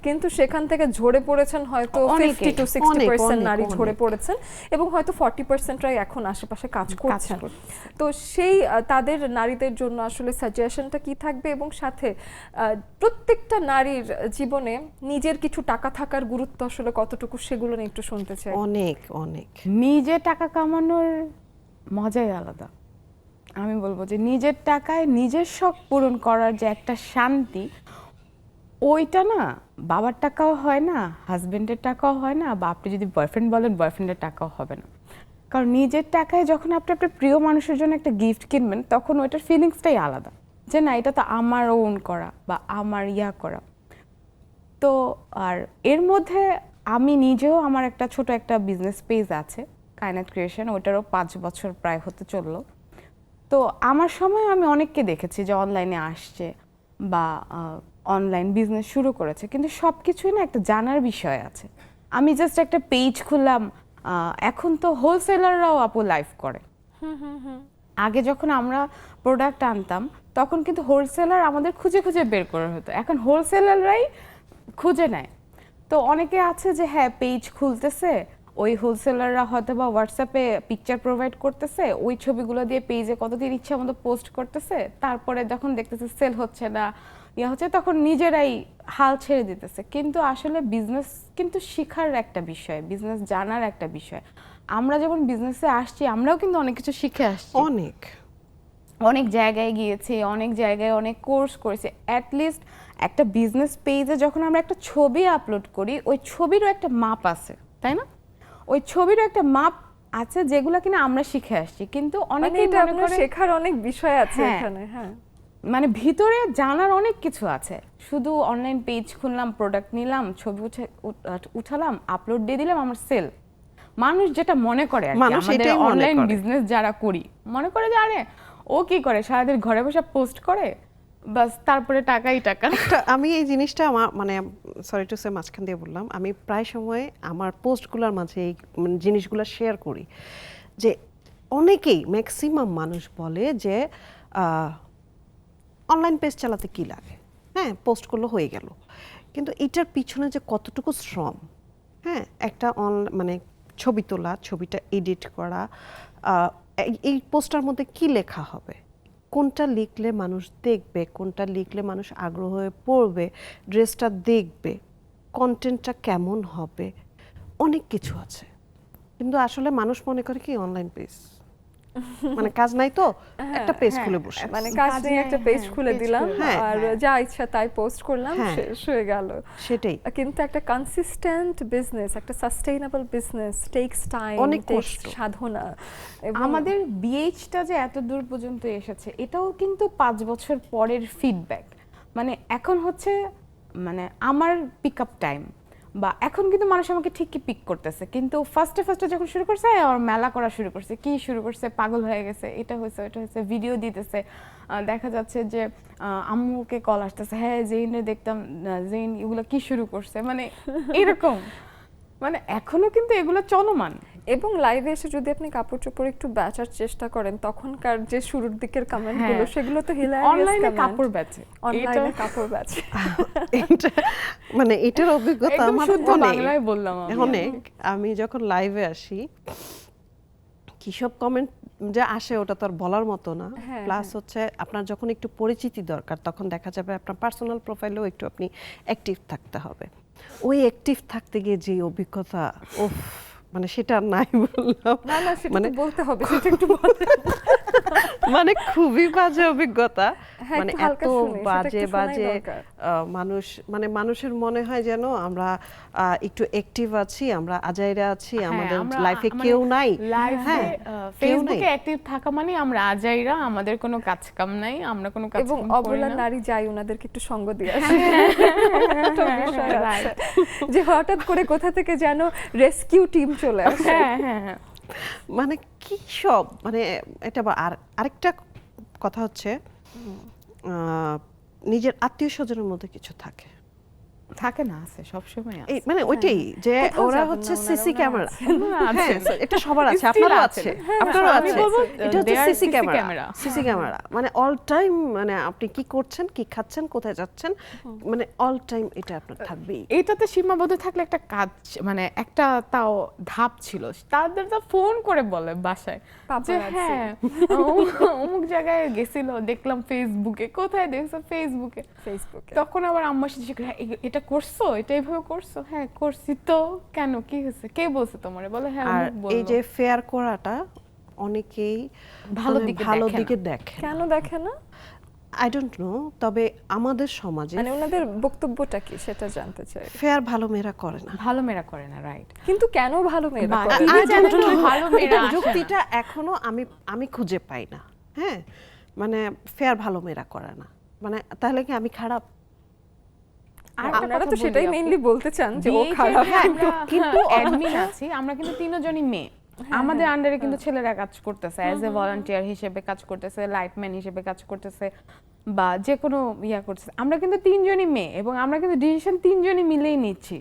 S1: কিন্তু সেখান থেকে ঝরে পড়েছেন হয়তো 50 to 60% নারী ঝরে পড়েছেন, এবং হয়তো 40%রাই এখন আশেপাশে কাজ করছেন। তো সেই তাদের নারীদের জন্য আসলে সাজেশনটা কি থাকবে, এবং সাথে প্রত্যেকটা নারীর জীবনে নিজের কিছু টাকা থাকার গুরুত্ব আসলে কতটুকু, সেগুলো নিয়ে একটু শুনতে চাই।
S3: অনেক অনেক।
S2: নিজে টাকা কামানোর মজাই আলাদা। আমি বলবো যে নিজের টাকায় নিজের শখ পূরণ করার যে একটা শান্তি, ওইটা না বাবার টাকাও হয় না, হাজবেন্ডের টাকাও হয় না, বা আপনি যদি বয়ফ্রেন্ড বলেন বয়ফ্রেন্ডের টাকাও হবে না। কারণ নিজের টাকায় যখন আপনি আপনার প্রিয় মানুষের জন্য একটা গিফট কিনবেন, তখন ওইটার ফিলিংসটাই আলাদা, যে না এটা তো আমার ওন করা বা আমার করা। তো আর এর মধ্যে আমি নিজেও, আমার একটা ছোট একটা বিজনেস পেজ আছে কায়নাত ক্রিয়েশন, ওটারও 5 বছর প্রায় হতে চললো। তো আমার সময় আমি অনেককে দেখেছি যে অনলাইনে আসছে বা অনলাইন বিজনেস শুরু করেছে, কিন্তু সব কিছুই না একটা জানার বিষয় আছে। আমি জাস্ট একটা পেজ খুললাম, এখন তো হোলসেলাররাও আপু লাইভ করে। আগে যখন আমরা প্রোডাক্ট আনতাম তখন কিন্তু হোলসেলার আমাদের খুঁজে খুঁজে বের করা হতো, এখন হোলসেলাররাই খুঁজে নেয়। তো অনেকে আছে যে হ্যাঁ পেজ খুলতেছে, ওই হোলসেলাররা হয়তো বা হোয়াটসঅ্যাপে পিকচার প্রোভাইড করতেছে, ওই ছবিগুলো দিয়ে পেজে কতদিন ইচ্ছা মতো পোস্ট করতেছে, তারপরে যখন দেখতেছে সেল হচ্ছে না, হচ্ছে, তখন নিজেরাই হাল ছেড়ে দিতেছে। কিন্তু আসলে বিজনেস কিন্তু শেখার একটা বিষয়, বিজনেস জানার একটা বিষয়। আমরা যখন বিজনেসে আসছি আমরাও কিন্তু অনেক কিছু শিখে আসছি, অনেক জায়গায় গিয়েছি, অনেক জায়গায় অনেক কোর্স করেছি। অ্যাটলিস্ট একটা বিজনেস পেজে যখন আমরা একটা ছবি আপলোড করি, ওই ছবিরও একটা মাপ আছে, তাই না? ওই ছবিরও একটা মাপ আছে যেগুলো কিনা আমরা শিখে আসছি, কিন্তু অনেকেই মনে করে
S1: শেখার অনেক বিষয় আছে এখানে। হ্যাঁ,
S2: মানে ভিতরে জানার অনেক কিছু আছে। শুধু অনলাইন পেজ খুললাম, প্রোডাক্ট নিলাম, ছবি উঠালাম, আপলোড দিয়ে দিলাম, আমার সেল। মানুষ যেটা মনে করে আর কি, আমাদের অনলাইন বিজনেস যারা করি মনে করে যে আরে ও কি করে, সারাদিন ঘরে বসে পোস্ট করে, বাস তারপরে টাকাই টাকা।
S3: আমি এই জিনিসটা আমার মানে সরি টু সে মাঝখান দিয়ে বললাম, আমি প্রায় সময় আমার পোস্টগুলোর মাঝে এই জিনিসগুলো শেয়ার করি যে অনেকেই ম্যাক্সিমাম মানুষ বলে যে অনলাইন পেজ চালাতে কি লাগে, হ্যাঁ পোস্ট করলে হয়ে গেল, কিন্তু এটার পিছনে যে কতটুকু শ্রম, হ্যাঁ একটা মানে ছবি তোলা, ছবিটা এডিট করা, এই পোস্টার মধ্যে কি লেখা হবে, কোনটা লিখলে মানুষ দেখবে, কোনটা লিখলে মানুষ আগ্রহ হয়ে পড়বে, ড্রেসটা দেখবে, কন্টেন্টটা কেমন হবে, অনেক কিছু আছে। কিন্তু আসলে মানুষ মনে করে কি অনলাইন পেজ মানে কাজ নাই, তো একটা পেজ খুলে বসে,
S1: মানে কাজ নেই একটা পেজ খুলে দিলাম আর যা ইচ্ছা তাই পোস্ট করলাম, শেষ হয়ে গেল।
S3: সেটাই।
S1: কিন্তু একটা কনসিস্টেন্ট বিজনেস, একটা সাস্টেইনেবল বিজনেস টেকস টাইম,
S3: অনেক কষ্ট,
S1: সাধনা।
S2: আমাদের বিএইচটা যে এত দূর পর্যন্ত এসেছে, এটাও কিন্তু 5 বছর পরের ফিডব্যাক। মানে এখন হচ্ছে মানে আমার পিক আপ টাইম, বা এখন কিন্তু মানুষ আমাকে ঠিকই পিক করতেছে, কিন্তু ফার্স্টে যখন শুরু করছে আমার মেলা করা শুরু করছে, কি শুরু করছে, পাগল হয়ে গেছে, এটা হয়েছে ওটা হয়েছে, ভিডিও দিতেছে, দেখা যাচ্ছে যে আম্মুকে কল আসতেছে, হ্যাঁ জেইনে দেখতাম, জেইন এগুলো কি শুরু করছে, মানে এরকম। মানে এখনো কিন্তু এগুলো চলমান।
S1: এবং লাইভে এসে যদি আপনি কাপড় চোপড় একটু বেচার চেষ্টা করেন, তখনকার যে শুরুর দিকের কমেন্টগুলো সেগুলো তো হিলারিয়াস।
S2: অনলাইনে কাপড় বেচে,
S1: অনলাইনে কাপড় বেচে,
S3: মানে এটার অভিজ্ঞতা আমার
S2: বাংলায় বললাম
S3: অনেক। আমি যখন লাইভে আসি কি সব কমেন্ট যে আসে ওটা তো আর বলার মতো না। প্লাস হচ্ছে আপনার যখন একটু পরিচিতি দরকার, তখন দেখা যাবে আপনার পার্সোনাল প্রোফাইলেও একটু আপনি অ্যাক্টিভ থাকতে হবে। ওই অ্যাক্টিভ থাকতে গিয়ে যে অভিজ্ঞতা, ওফ, মানে সেটা নাই বললাম,
S1: না সেটা মানে বলতে হবে, সেটা একটু বলেন।
S3: মানে খুবই বাজে অভিজ্ঞতা, মানে এত
S1: বাজে
S3: মানুষ, মানে মানুষের মনে হয় যেন আমরা একটু অ্যাক্টিভ আছি, আমরা আজাইরা আছি, আমাদের লাইফে কেউ নাই।
S2: হ্যাঁ, ফেসবুকে অ্যাক্টিভ থাকা মানে আমরা আজাইরা, আমাদের কোনো কাজ কাম নাই, আমরা কোনো কাজ
S1: এবং অবলা নারী যাই ওনাদেরকে একটু সঙ্গ দিয়ে আসে, যে হঠাৎ করে কোথা থেকে যেন রেস্কিউ টিম চলে আসে।
S3: মানে কি সব, মানে এটা আরেকটা কথা হচ্ছে নিজের আত্মীয় স্বজনের মধ্যে কিছু থাকে,
S2: থাকে না, আছে সবসময় আছে।
S3: এই মানে ওইটাই যে
S1: কোথাও
S3: ওরা
S1: যাবেন
S3: হচ্ছে
S1: না, ওনারা
S3: সিসি ক্যামেরা,
S2: আছে।
S3: এটা সবার আছে,
S2: Still
S3: আপনারও
S2: আছে।
S3: আছে,
S2: হ্যাঁ,
S3: আপনারও
S2: আমি
S3: আছে।
S2: বলবো,
S3: এটা হচ্ছে
S2: they are
S3: CC
S2: CC
S3: camera,
S2: camera।
S3: CC camera মানে অল টাইম, মানে আপনি কি করছেন, কি খাচ্ছেন, কোথায় যাচ্ছেন, মানে অল টাইম এটা আপনার থাকবেই।
S2: এটাতে সীমাবদ্ধ থাকলে একটা কাজ, মানে একটা তাও ধাপ ছিল, তাদের তো ফোন করে বলে বাসায় যে
S1: Paparazzi।
S2: হ্যাঁ অমুক জায়গায় গেছিল, দেখলাম ফেসবুকে। কোথায় দেখছো? ফেসবুকে।
S1: ফেসবুকে।
S2: তখন আবার আম্মা সাথে জিজ্ঞেস করে, "হ্যাঁ, এটা করছো, এটা এইভাবে করছো?" হ্যাঁ করছি। তো কেন, কি হয়েছে, কে বলছে তোমারে? বলে হ্যাঁ
S3: আর
S2: অমুক
S3: এই
S2: বললো।
S3: যে ফেয়ার করাটা অনেকেই
S2: ভালো
S3: মানে
S2: দিকে
S3: ভালো
S2: দেখে না।
S3: দিকে দেখে,
S1: কেন দেখে না?
S3: আই ডোন্ট নো, তবে আমাদের সমাজে
S1: মানে ওনাদের বক্তব্যটা কি সেটা জানতে চাই।
S3: ফেয়ার ভালো মেয়েরা করে না।
S2: ভালো মেয়েরা করে না, রাইট।
S1: কিন্তু কেন ভালো মেয়েরা
S2: বা-
S1: করে না?
S2: I don't know, ভালো মেয়েরা
S3: এটার
S2: আসে না।
S3: যুক্তিটা এখনো আমি খুঁজে পাই না। হ্যাঁ, মানে ফেয়ার ভালো মেয়েরা করে না, মানে তাহলে কি আমি খারাপ?
S2: আর একটা
S1: আপনারা
S2: কথা
S1: তো
S2: বলি
S1: সেটাই
S2: আপু,
S1: মেইনলি বলতে চান যে ও
S2: BHA
S1: খারাপ।
S2: তে আমরা কিন্তু অ্যাডমিন আছি, আমরা কিন্তু তিনজনই মেয়ে। আমাদের আন্ডারে কিন্তু ছেলেরা কাজ করতেছে, অ্যাজ এ ভলান্টিয়ার হিসেবে কাজ করতেছে, লাইটম্যান হিসেবে কাজ করতেছে, বা যে কোনো ইয়া করতেছে। আমরা কিন্তু তিনজনই মেয়ে এবং আমরা কিন্তু ডিসিশন তিনজনই মিলেই নিচ্ছি।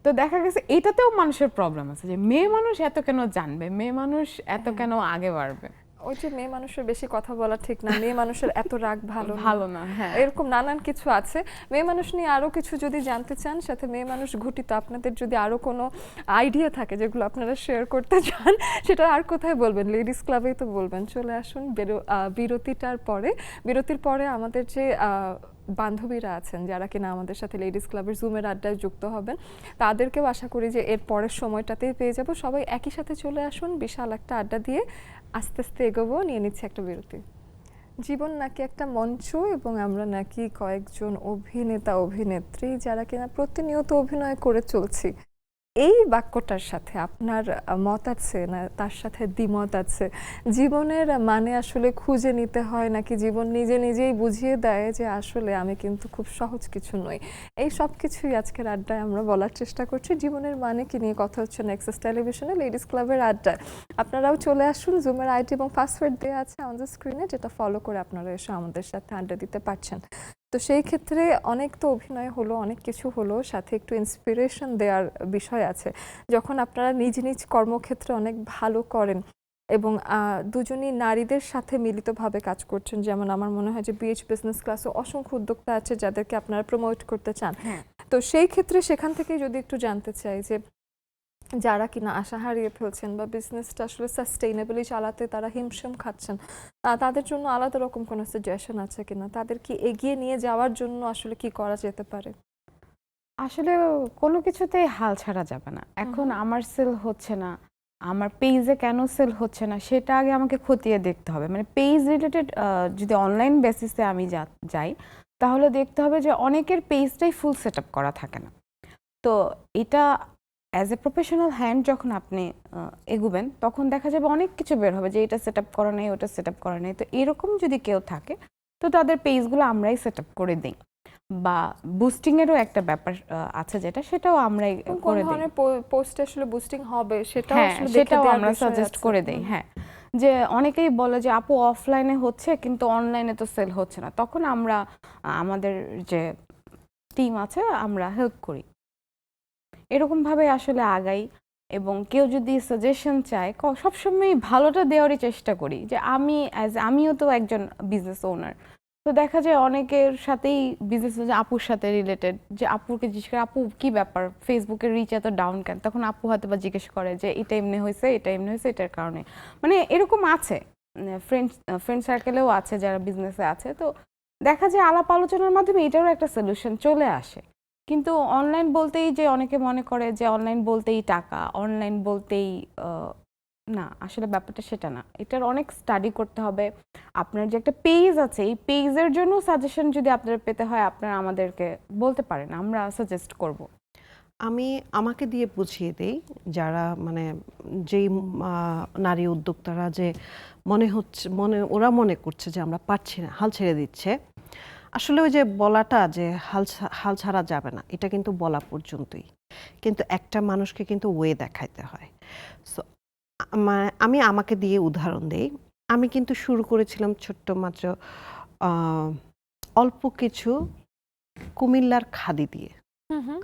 S2: তো দেখা গেছে এটাতেও মানুষের প্রবলেম আছে যে মেয়ে মানুষ এত কেন জানবে, মেয়ে মানুষ এত কেন আগে বাড়বে।
S1: ওই যে মেয়ে মানুষের বেশি কথা বলা ঠিক না, মেয়ে মানুষের এত রাগ ভালো না।
S2: ভালো না, হ্যাঁ।
S1: এরকম নানান কিছু আছে। মেয়ে মানুষ নিয়ে আরো কিছু যদি জানতে চান, সাথে মেয়ে মানুষ ঘটিত আপনাদের যদি আরো কোনো আইডিয়া থাকে যেগুলো আপনারা শেয়ার করতে চান, সেটা আর কোথায় বলবেন? লেডিস ক্লাবেই তো বলবেন। চলে আসুন বিরতির পরে আমাদের যে বান্ধবীরা আছেন যারা কিনা আমাদের সাথে লেডিস ক্লাবের জুমের আড্ডায় যুক্ত হবেন, তাদেরকেও আশা করি যে এর পরের সময়টাতেই পেয়ে যাব। সবাই একই সাথে চলে আসুন, বিশাল একটা আড্ডা দিয়ে আস্তে আস্তে এগোবো। নিয়ে নিচ্ছে একটা বিরতি। জীবন নাকি একটা মঞ্চ, এবং আমরা নাকি কয়েকজন অভিনেতা অভিনেত্রী যারা কিনা প্রতিনিয়ত অভিনয় করে চলছি। এই বাক্যটার সাথে আপনার মত আছে না তার সাথে দ্বিমত আছে? জীবনের মানে আসলে খুঁজে নিতে হয়, নাকি জীবন নিজে নিজেই বুঝিয়ে দেয় যে আসলে আমি কিন্তু খুব সহজ কিছু নই? এই সব কিছুই আজকের আড্ডায় আমরা বলার চেষ্টা করছি। জীবনের মানে কি নিয়ে কথা হচ্ছে নেক্সাস টেলিভিশনে লেডিস ক্লাবের আড্ডায়। আপনারাও চলে আসুন, জুমের আইডি এবং পাসওয়ার্ড দেওয়া আছে অন দ্য স্ক্রিনে, যেটা ফলো করে আপনারা এসে আমাদের সাথে আড্ডা দিতে পারছেন। তো সেই ক্ষেত্রে অনেক তো অভিনয় হলো, অনেক কিছু হলো, সাথে একটু ইন্সপিরেশন দেওয়ার বিষয় আছে। যখন আপনারা নিজ নিজ কর্মক্ষেত্রে অনেক ভালো করেন এবং দুজনই নারীদের সাথে মিলিতভাবে কাজ করছেন, যেমন আমার মনে হয় যে বিএইচ বিজনেস ক্লাসে অসংখ্য উদ্যোক্তা আছে যাদেরকে আপনারা প্রমোট করতে চান। তো সেই ক্ষেত্রে সেখান থেকে যদি একটু জানতে চাই যে যারা কিনা আশা হারিয়ে ফেলছেন বা বিজনেসটা আসলে সাস্টেইনেবলি চালাতে তারা হিমশিম খাচ্ছেন, তাদের জন্য আলাদা রকম কোনো সাজেশন আছে কিনা? তাদের কি এগিয়ে নিয়ে যাওয়ার জন্য আসলে কি করা যেতে পারে?
S2: আসলে কোনো কিছুতেই হাল ছাড়া যাবে না। এখন আমার সেল হচ্ছে না, আমার পেজে কেন সেল হচ্ছে না সেটা আগে আমাকে খতিয়ে দেখতে হবে। মানে পেজ রিলেটেড যদি অনলাইন বেসিসে আমি যাই, তাহলে দেখতে হবে যে অনেকের পেজটাই ফুল সেট আপ করা থাকে না। তো এটা অ্যাজ এ প্রফেশনাল হ্যান্ড যখন আপনি এগুবেন, তখন দেখা যাবে অনেক কিছু বের হবে যে এটা সেট আপ করা নেই, ওটা সেট আপ করা নেই। তো এরকম যদি কেউ থাকে, তো তাদের পেজগুলো আমরাই সেট আপ করে দিই। বা বুস্টিং এরও একটা ব্যাপার আছে, সেটাও আমরাই
S1: কোন
S2: করে দিই।
S1: ধরনের পোস্টে আসলে বুস্টিং হবে সেটাও
S2: হ্যাঁ,
S1: আসলে দেখে
S2: সেটাও
S1: দেওয়ার
S2: আমরা
S1: বিষয়
S2: সাজেস্ট
S1: আছে।
S2: করে দেই। হ্যাঁ, যে অনেকেই বলে যে আপু অফলাইনে হচ্ছে কিন্তু অনলাইনে তো সেল হচ্ছে না, তখন আমরা আমাদের যে টিম আছে আমরা হেল্প করি, এরকম ভাবে আসলে আগাই। এবং কেউ যদি সাজেশন চায়, সবসময় ভালোটা দেওয়ারই চেষ্টা করি। যে আমিও তো একজন বিজনেস ওনার, তো দেখা যায় অনেকের সাথেই বিজনেস আপুর সাথে রিলেটেড, যে আপুকে জিজ্ঞেস করে আপু কি ব্যাপার, ফেসবুকের রিচ এত ডাউন কেন? তখন আপু হয়তো বা জিজ্ঞেস করে যে এটা এমনি হয়েছে, এটা এমনি হয়েছে, এটার কারণে। মানে এরকম আছে, ফ্রেন্ড সার্কেলেও আছে যারা বিজনেসে আছে। তো দেখা যায় আলাপ আলোচনার মাধ্যমে এটারও একটা সলিউশন চলে আসে। কিন্তু অনলাইন বলতেই যে অনেকে মনে করে যে অনলাইন বলতেই টাকা, অনলাইন বলতেই না, আসলে ব্যাপারটা সেটা না। এটার অনেক স্টাডি করতে হবে। আপনার যে একটা পেজ আছে, এই পেজের জন্য সাজেশন যদি আপনারা পেতে হয়, আপনারা আমাদেরকে বলতে পারেন, আমরা সাজেস্ট করব।
S3: আমাকে দিয়ে বুঝিয়ে দেই যারা মানে যেই নারী উদ্যোক্তারা যে ওরা মনে করছে যে আমরা পারছি না, হাল ছেড়ে দিচ্ছে। আসলে ওই যে বলাটা যে হাল ছাড়া যাবে না, এটা কিন্তু বলা পর্যন্তই, কিন্তু একটা মানুষকে কিন্তু ওয়ে দেখাইতে হয়। সো আমি আমাকে দিয়ে উদাহরণ দেই। আমি কিন্তু শুরু করেছিলাম ছোট্ট মাত্র অল্প কিছু কুমিল্লার খাদি দিয়ে।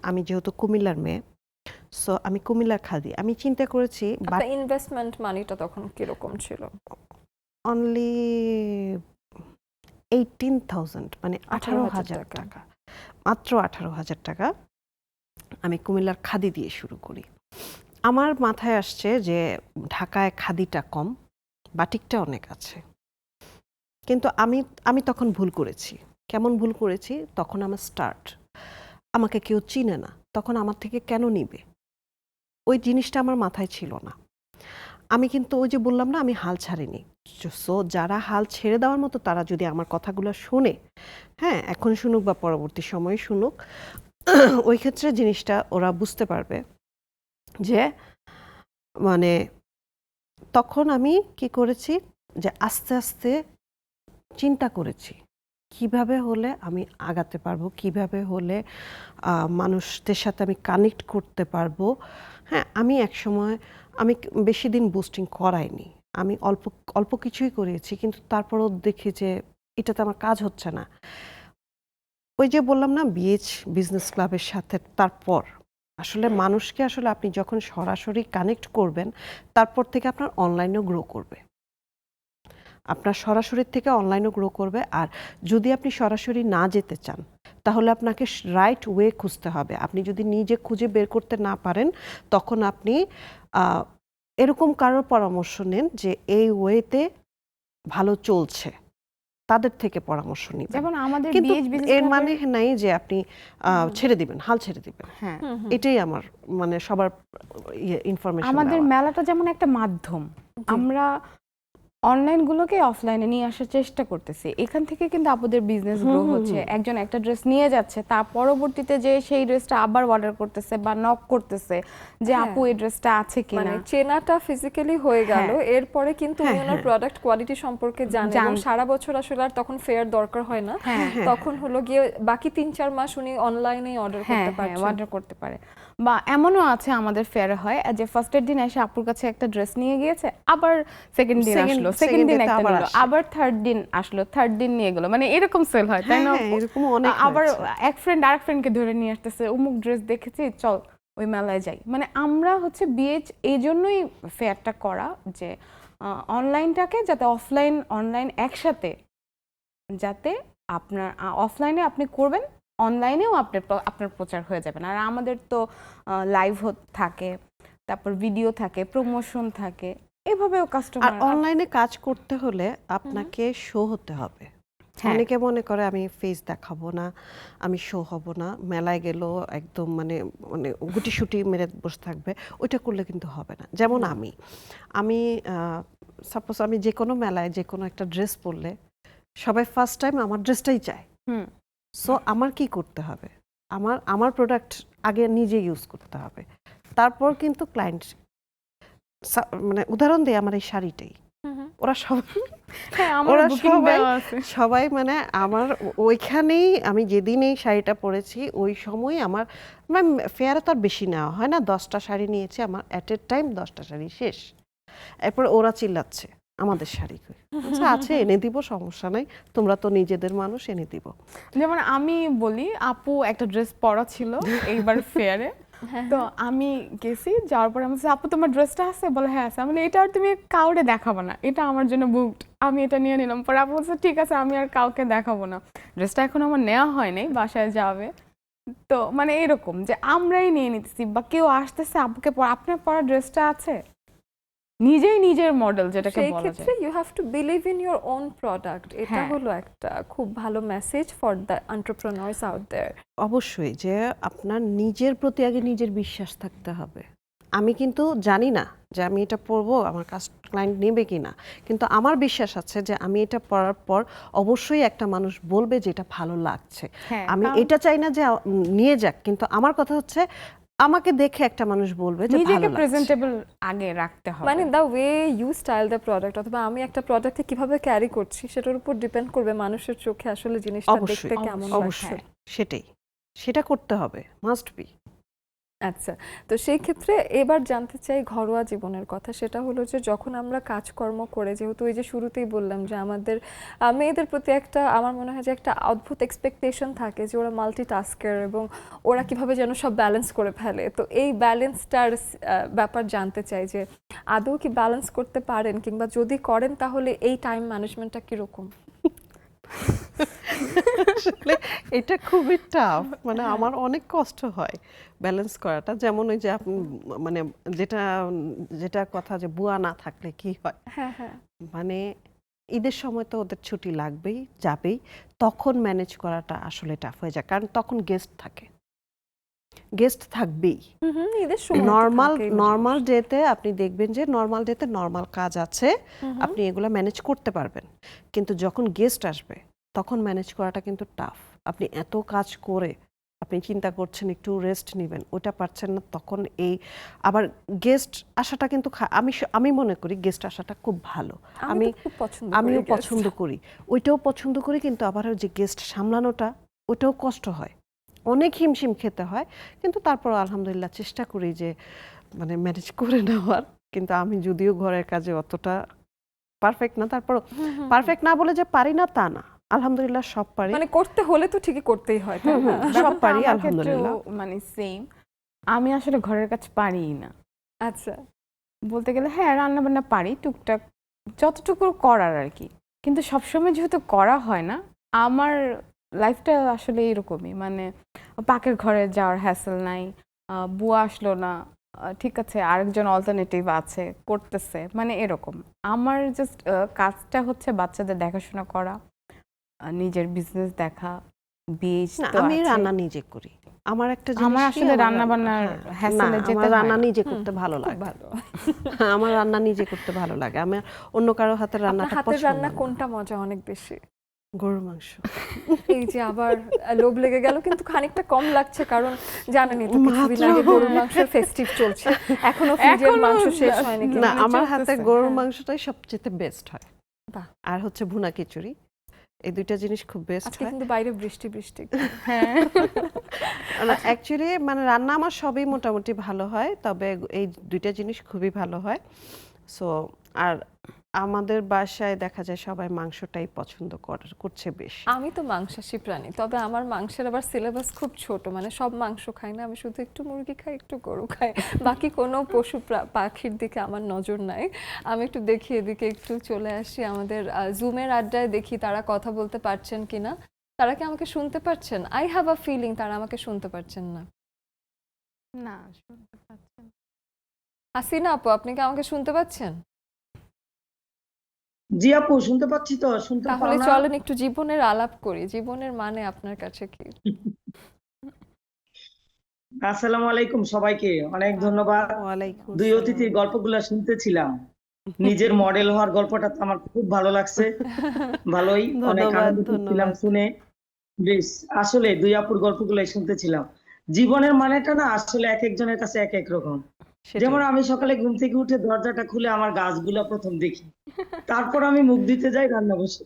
S3: আমি যেহেতু কুমিল্লার মেয়ে, সো আমি কুমিল্লার খাদি। আমি চিন্তা করেছি
S1: আপনার ইনভেস্টমেন্ট মানিটা তখন কিরকম ছিল?
S3: অনলি 18,000 মানে 18,000 টাকা, মাত্র 18,000 টাকা আমি কুমিল্লার খাদি দিয়ে শুরু করি। আমার মাথায় আসছে যে ঢাকায় খাদিটা কম, বাটিকটা অনেক আছে, কিন্তু আমি তখন ভুল করেছি। কেমন ভুল করেছি? তখন আমার স্টার্ট, আমাকে কেউ চিনে না, তখন আমার থেকে কেন নিবে, ওই জিনিসটা আমার মাথায় ছিল না। আমি কিন্তু ওই যে বললাম না, আমি হাল ছাড়িনি। সো যারা হাল ছেড়ে দেওয়ার মতো তারা যদি আমার কথাগুলো শুনে, হ্যাঁ এখন শুনুক বা পরবর্তী সময়ে শুনুক, ওই ক্ষেত্রে জিনিসটা ওরা বুঝতে পারবে যে মানে তখন আমি কি করেছি যে আস্তে আস্তে চিন্তা করেছি কিভাবে হলে আমি আগাতে পারবো, কিভাবে হলে মানুষদের সাথে আমি কানেক্ট করতে পারবো। হ্যাঁ আমি একসময় আমি বেশি দিন বুস্টিং করাইনি, আমি অল্প অল্প কিছুই করিয়েছি, কিন্তু তারপরও দেখি যে এটাতে আমার কাজ হচ্ছে না। ওই যে বললাম না বিএইচ বিজনেস ক্লাবের সাথে, তারপর আসলে মানুষকে আসলে আপনি যখন সরাসরি কানেক্ট করবেন তারপর থেকে আপনার অনলাইনেও গ্রো করবে, আপনার সরাসরি থেকে অনলাইনও গ্রো করবে। আর যদি আপনি সরাসরি না যেতে চান তাহলে আপনাকে রাইট ওয়ে খুঁজতে হবে। আপনি যদি নিজে খুঁজে বের করতে না পারেন তখন আপনি এরকম কারোর পরামর্শ নেন যে এই ওয়েতে ভালো চলছে, তাদের থেকে পরামর্শ নিবেন।
S2: যেমন আমাদের
S3: কিন্তু
S2: বিএইচ বিজনেস
S3: এর মানে নাই যে আপনি ছেড়ে দিবেন, হাল ছেড়ে দিবেন।
S2: হ্যাঁ
S3: এটাই আমার মানে সবার ইনফরমেশন।
S2: আমাদের মেলাটা যেমন একটা মাধ্যম, আমরা অনলাইনগুলোকে অফলাইনে নিয়ে আসার চেষ্টা করতেছি। এখান থেকে কিন্তু আপুদের বিজনেস গ্রো হচ্ছে। একজন একটা ড্রেস নিয়ে যাচ্ছে, তার পরবর্তীতে যে সেই ড্রেসটা আবার অর্ডার করতেছে বা নক করতেছে যে আপু এই ড্রেসটা আছে কিনা।
S1: মানে চেনাটা ফিজিক্যালি হয়ে গেল, এরপরে কিন্তু উনি ওনার প্রোডাক্ট কোয়ালিটি সম্পর্কে জানেন এবং সারা বছর আসলে আর তখন ফেয়ার দরকার হয় না, তখন হলো গিয়ে বাকি 3-4 মাস উনি অনলাইনেই অর্ডার করতে পারছেন।
S2: অর্ডার করতে পারে। বা এমনও আছে আমাদের ফেয়ারে হয় যে ফার্স্টের দিন এসে আপুর কাছে একটা ড্রেস নিয়ে গিয়েছে, আবার সেকেন্ড দিন আসলো, সেকেন্ড দিন একটা নিলো, আবার থার্ড দিন আসলো, থার্ড দিন নিয়ে গেল। মানে এরকম সেল হয়, তাই না?
S3: এরকম অনেক।
S2: আবার এক ফ্রেন্ড আরেক ফ্রেন্ডকে ধরে নিয়ে আসতেছে, অমুক ড্রেস দেখেছি চল ওই মেলায় যাই। মানে আমরা হচ্ছে বিএইচ এই জন্যই ফেয়ারটা করা যে অনলাইনটাকে যাতে অফলাইন অনলাইন একসাথে, যাতে আপনার অফলাইনে আপনি করবেন, অনলাইনেও আপনার প্রচার হয়ে যাবে। আর আমাদের তো লাইভ থাকে, তারপর ভিডিও থাকে, প্রমোশন থাকে, এভাবেও কাস্টমার।
S3: আর অনলাইনে কাজ করতে হলে আপনাকে শো হতে হবে। অনেকে মনে করে আমি ফেস দেখাবো না, আমি শো হব না, মেলায় গেল একদম মানে মানে গুটিসুটি মেরে বসে থাকবে, ওইটা করলে কিন্তু হবে না। যেমন আমি সাপোজ আমি যে কোনো মেলায় যে কোনো একটা ড্রেস পরলে সবাই ফার্স্ট টাইম আমার ড্রেসটাই চায়। সো আমার কি করতে হবে, আমার প্রোডাক্ট আগে নিজে ইউজ করতে হবে, তারপর কিন্তু ক্লায়েন্ট। মানে উদাহরণ দিই আমার এই শাড়িটাই, ওরা সবাই মানে আমার ওইখানেই, আমি যেদিন এই শাড়িটা পরেছি ওই সময় আমার ফেয়ারে তো আর বেশি নেওয়া হয় না, 10টা শাড়ি নিয়েছে আমার, অ্যাট এ টাইম 10টা শাড়ি শেষ। এরপর ওরা চিল্লাচ্ছে আমাদের শাড়ি আছে, এনে দিব, সমস্যা নাই, তোমরা তো নিজেদের মানুষ, এনে দিব।
S2: যেমন আমি বলি, আপু একটা ড্রেস পরা ছিল এইবার ফেয়ারে, তো আমি গেছি, যাওয়ার পর আমি আপু তোমার ড্রেসটা আছে? বলে হ্যাঁ আছে। আমি এটা আর তুমি কাউরে দেখাবো না, এটা আমার জন্য বুকড। আমি এটা নিয়ে নিলাম। পরে আপু বলছে ঠিক আছে আমি আর কাউকে দেখাবো না। ড্রেসটা এখন আমার নেওয়া হয় নাই, বাসায় যাবে। তো মানে এরকম যে আমরাই নিয়ে নিতেছি, বা কেউ আসতেছে আপুকে আপনার পরা ড্রেসটা আছে, নিজেই নিজের মডেল, যেটাকে বলা যায়।
S1: সেই ক্ষেত্রে you have to believe in your own product. এটা হলো একটা খুব ভালো message for the entrepreneurs out there.
S3: অবশ্যই যে আপনার নিজের প্রতি আগে নিজের বিশ্বাস থাকতে হবে। আমি কিন্তু জানি না যে আমি এটা পরবো আমার ক্লায়েন্ট নেবে কিনা, কিন্তু আমার বিশ্বাস আছে যে আমি এটা পরার পর অবশ্যই একটা মানুষ বলবে যে এটা ভালো লাগছে। আমি এটা চাই না যে নিয়ে যাক, কিন্তু আমার কথা হচ্ছে আমাকে দেখে একটা মানুষ বলবে যে
S2: নিজেকে প্রেজেন্টেবল আগে রাখতে হবে।
S1: মানে the way you style the product, অথবা আমি একটা প্রোডাক্টকে কিভাবে ক্যারি করছি সেটার উপর ডিপেন্ড করবে মানুষের চোখে আসলে জিনিসটা দেখতে কেমন লাগছে।
S3: অবশ্যই সেটা করতে হবে, মাস্ট বি।
S1: আচ্ছা, তো সেই ক্ষেত্রে এবার জানতে চাই ঘরোয়া জীবনের কথা। সেটা হলো যে যখন আমরা কাজকর্ম করে, যেহেতু এই যে শুরুতেই বললাম যে আমাদের মেয়েদের প্রতি একটা, আমার মনে হয় যে একটা অদ্ভুত এক্সপেকটেশন থাকে যে ওরা মাল্টিটাস্কার এবং ওরা কিভাবে যেন সব ব্যালেন্স করে ফেলে। তো এই ব্যালেন্সটার ব্যাপার জানতে চাই যে আদৌ কি ব্যালেন্স করতে পারেন, কিংবা যদি করেন তাহলে এই টাইম ম্যানেজমেন্টটা কিরকম?
S3: আসলে এটা খুবই টাফ, মানে আমার অনেক কষ্ট হয় ব্যালেন্স করাটা। যেমন ওই যে আপনি মানে যেটা যেটা কথা যে বুয়া না থাকলে কি হয়,
S1: হ্যাঁ, হ্যাঁ।
S3: মানে ঈদের সময় তো ওদের ছুটি লাগবেই, যাবেই, তখন ম্যানেজ করাটা আসলে টাফ হয়ে যায়, কারণ তখন গেস্ট থাকে, গেস্ট থাকবেই।
S1: হুম, হুম, ঈদের সময় তো
S3: নর্মাল
S1: থাকেই
S3: নর্মাল
S1: মানুষ।
S3: ডেতে আপনি দেখবেন যে নর্মাল ডেতে নর্মাল কাজ আছে,
S1: হুম, হুম।
S3: আপনি এগুলো ম্যানেজ করতে পারবেন। কিন্তু যখন গেস্ট আসবে তখন ম্যানেজ করাটা কিন্তু টাফ। আপনি এত কাজ করে আপনি চিন্তা করছেন একটু রেস্ট নেবেন, ওটা পারছেন না, তখন এই আবার গেস্ট আসাটা কিন্তু আমি মনে করি গেস্ট আসাটা খুব ভালো।
S1: আমি তো খুব পছন্দ করি
S3: আমিও
S1: guest।
S3: পছন্দ করি, ওইটাও পছন্দ করি, কিন্তু আবার যে গেস্ট সামলানোটা ওটাও কষ্ট হয়, অনেক হিমশিম খেতে হয়। কিন্তু তারপর আলহামদুলিল্লাহ চেষ্টা করি যে মানে ম্যানেজ করে নেওয়ার। কিন্তু আমি যদিও ঘরের কাজে অতটা পারফেক্ট না, তারপর
S1: হুম, হুম, হুম।
S3: পারফেক্ট না বলে যে পারি না তা না, আলহামদুলিল্লাহ সব পারি।
S1: মানে করতে হলে তো ঠিকই করতেই হয়, তাই না?
S3: সব
S2: ব্যাপারটা
S3: পারি
S2: আমার ক্ষেত্রেও
S3: আলহামদুলিল্লাহ।
S2: মানে সেম। আমি আসলে ঘরের কাজ পারিই না
S1: আচ্ছা।
S2: বলতে গেলে। হ্যাঁ, রান্না বান্না পারি টুকটাক, যতটুকু করার আর কি। কিন্তু সবসময় যেহেতু করা হয় না, আমার লাইফটা আসলে এরকমই, মানে পাকের ঘরে যাওয়ার হ্যাসেল নাই, বুয়া আসলো না, ঠিক আছে আরেকজন অল্টারনেটিভ আছে করতেছে, মানে এরকম। আমার জাস্ট কাজটা হচ্ছে বাচ্চাদের দেখাশোনা করা, নিজের বিজনেস দেখা, বিয়েজ
S3: না,
S2: তো
S3: আমি
S2: আছে।
S3: রান্না নিজে করি। আমার একটা জিনিস
S2: আমার
S3: কি,
S2: আসলে
S3: আমার
S2: রান্না বান্নার
S3: হ্যাঁ, না,
S2: হ্যাসেলে যেতে
S3: আমার
S2: হয়
S3: রান্না
S2: না।
S3: নিজে করতে ভালো
S1: খুব
S3: লাগে।
S1: ভালো।
S3: আমার রান্না নিজে করতে ভালো লাগে, আমার অন্য কারো হাতের
S1: আপনার
S3: রান্নাটা
S1: হাতের
S3: পছন্দ
S1: রান্না
S3: না।
S1: কোনটা মজা অনেক বেশি?
S3: গরুর মাংস।
S1: এই যে আবার লোভ লেগে গেল, কিন্তু খানিকটা কম লাগছে, কারণ জানেনই তো কিছুদিন
S3: মাত্র
S1: আগে গরুর মাংসের ফেস্টিভ চলছে, এখনো ফ্রিজের
S2: এখনো
S1: মাংস শেষ হয়নি
S3: না,
S1: কিন্তু।
S2: মানে
S3: আমার হাতে
S2: চলতেছে,
S3: গরুর
S2: হ্যাঁ।
S3: মাংসটাই সবচেয়ে বেস্ট হয়।
S1: বাহ,
S3: আর হচ্ছে ভুনা খিচুড়ি, এই দুইটা জিনিস খুব বেস্ট
S1: আজকে
S3: হয়।
S1: কিন্তু বাইরে বৃষ্টি বৃষ্টি।
S2: হ্যাঁ,
S3: না, অ্যাকচুয়ালি মানে রান্না আমার সবই মোটামুটি ভালো হয়, তবে এই দুইটা জিনিস খুবই ভালো হয়। সো আর আমাদের বাসায় দেখা যায় সবাই মাংসটাই পছন্দ করছে বেশি।
S1: আমি তো মাংসাশী প্রাণী, তবে আমার মাংসের আবার সিলেবাস খুব ছোট, মানে সব মাংস খাই না আমি, শুধু একটু মুরগি খাই, একটু গরু খাই, বাকি কোনো পশু পাখির দিকে আমার নজর নাই। আমি একটু দেখি এদিকে একটু চলে আসি, আমাদের জুমের আড্ডায় দেখি তারা কথা বলতে পারছেন কিনা। তারা কি আমাকে শুনতে পারছেন? আই হ্যাভ আ ফিলিং তারা আমাকে শুনতে পারছেন না।
S2: না শুনতে পাচ্ছেন।
S1: হাসিনা আপু, আপনি কি আমাকে শুনতে পাচ্ছেন?
S4: জি আপু, শুনতে পাচ্ছি তো, শুনতে
S1: তাহলে
S4: পাও না?
S1: চলেন একটু জীবনের আলাপ করি। জীবনের মানে আপনার কাছে কি?
S4: আসসালামু আলাইকুম সবাইকে, অনেক ধন্যবাদ।
S3: ওয়ালাইকুম
S4: দুই
S3: আসসালাম।
S4: অতিথির গল্পগুলো শুনতেছিলাম, নিজের মডেল হওয়ার গল্পটা তো আমার খুব ভালো লাগছে। ভালোই, অনেক
S3: ধন্যবাদ,
S4: আনন্দ করছিলাম
S3: ধন্যবাদ।
S4: শুনে। বেশ, আসলে দুই আপুর গল্পগুলাই শুনতেছিলাম। জীবনের মানেটা না আসলে এক একজনের কাছে এক এক রকম।
S3: সেটাই।
S4: যেমন আমি সকালে ঘুম থেকে উঠে দরজাটা খুলে আমার গাছগুলা প্রথম দেখি, তারপর আমি মুখ দিতে যাই রান্না বসে।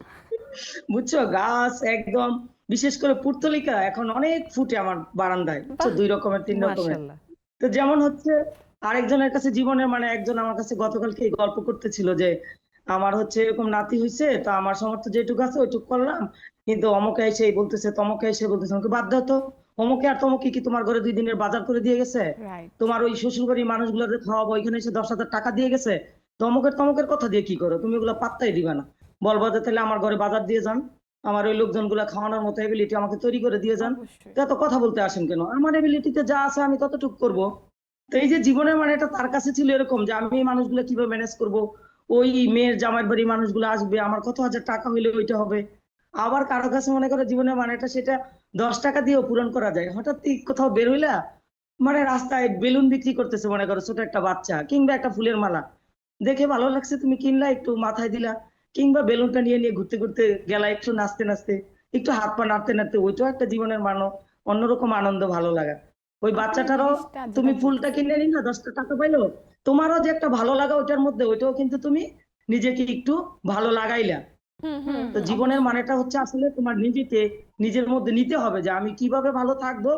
S4: বুঝছো, গাছ একদম, বিশেষ করে পুর্তলিকা এখন অনেক ফুটে আমার বারান্দায়, বুঝছো,
S1: বাহ,
S4: 2 রকমের 3 রকমের।
S3: মাশাআল্লাহ।
S4: তো যেমন হচ্ছে আরেকজনের কাছে জীবনের মানে, একজন আমার কাছে গতকালকে এই গল্প করতেছিল যে আমার হচ্ছে এরকম নাতি হয়েছে, তো আমার সামর্থ্য যেটুকু আছে ওইটুকু করলাম, কিন্তু অমুকে এসে এই বলতেছে, তমকে এসে বলতেছে, আমাকে বাদ দাও তো, অমুকে আর তমকে কি তোমার ঘরে 2 দিনের বাজার করে দিয়ে গেছে?
S2: রাইট।
S4: তোমার ওই শ্বশুর বাড়ির মানুষগুলোকে খাওয়াবো, ওইখানে এসে 10,000 টাকা দিয়ে গেছে? তমকের তমকের কথা দিয়ে কি করো তুমি? ওগুলো পাত্তাই দিবা না। বলবো যে তাহলে আমার ঘরে বাজার দিয়ে যান, আমার ওই লোকজনগুলো খাওয়ানোর মতো এবিলিটি আমাকে তৈরি করে দিয়ে যান।
S2: অবশ্যই।
S4: তো এত কথা বলতে আসেন কেন? আমার এবিলিটিতে যা আছে আমি ততটুকু করব। তো এই যে জীবনের মানে, এটা তার কাছে ছিল এরকম যে আমি এই মানুষগুলো কিভাবে ম্যানেজ করব। ওই মেয়ের জামাইয়ের বাড়ির মানুষগুলো আসবে, আমার কত হাজার টাকা হইলে ওইটা হবে। আবার কারো কাছে মনে করো জীবনের মানেটা সেটা 10 টাকা দিয়েও পূরণ করা যায়। হঠাৎ কোথাও বের হইলা, মানে রাস্তায় বেলুন বিক্রি করতেছে মনে করো ছোট একটা বাচ্চা, কিংবা একটা ফুলের মালা দেখে ভালো লাগছে, তুমি কিনলা, একটু মাথায় দিলা, কিংবা বেলুনটা নিয়ে নিয়ে ঘুরতে ঘুরতে গেলা, একটু নাচতে নাচতে, একটু হাত পা নাড়তে নাড়তে, ওইটাও একটা জীবনের অন্যরকম আনন্দ, ভালো লাগা। ওই
S2: আপনি এই
S4: বাচ্চাটারও,
S2: জিনিসটা
S4: তুমি
S2: যেটা
S4: ফুলটা
S2: বলতেছেন,
S4: কিনে নিলা, 10টা টাকা পাইলো, তোমারও যে একটা ভালো লাগা ওইটার মধ্যে, ওইটাও কিন্তু তুমি নিজেকে একটু ভালো লাগাইলা।
S1: হুম, হুম,
S2: হুম,
S4: তো জীবনের
S2: অবশ্যই।
S4: মানেটা হচ্ছে আসলে তোমার নিজের মধ্যে নিতে হবে যে আমি কিভাবে ভালো থাকবো,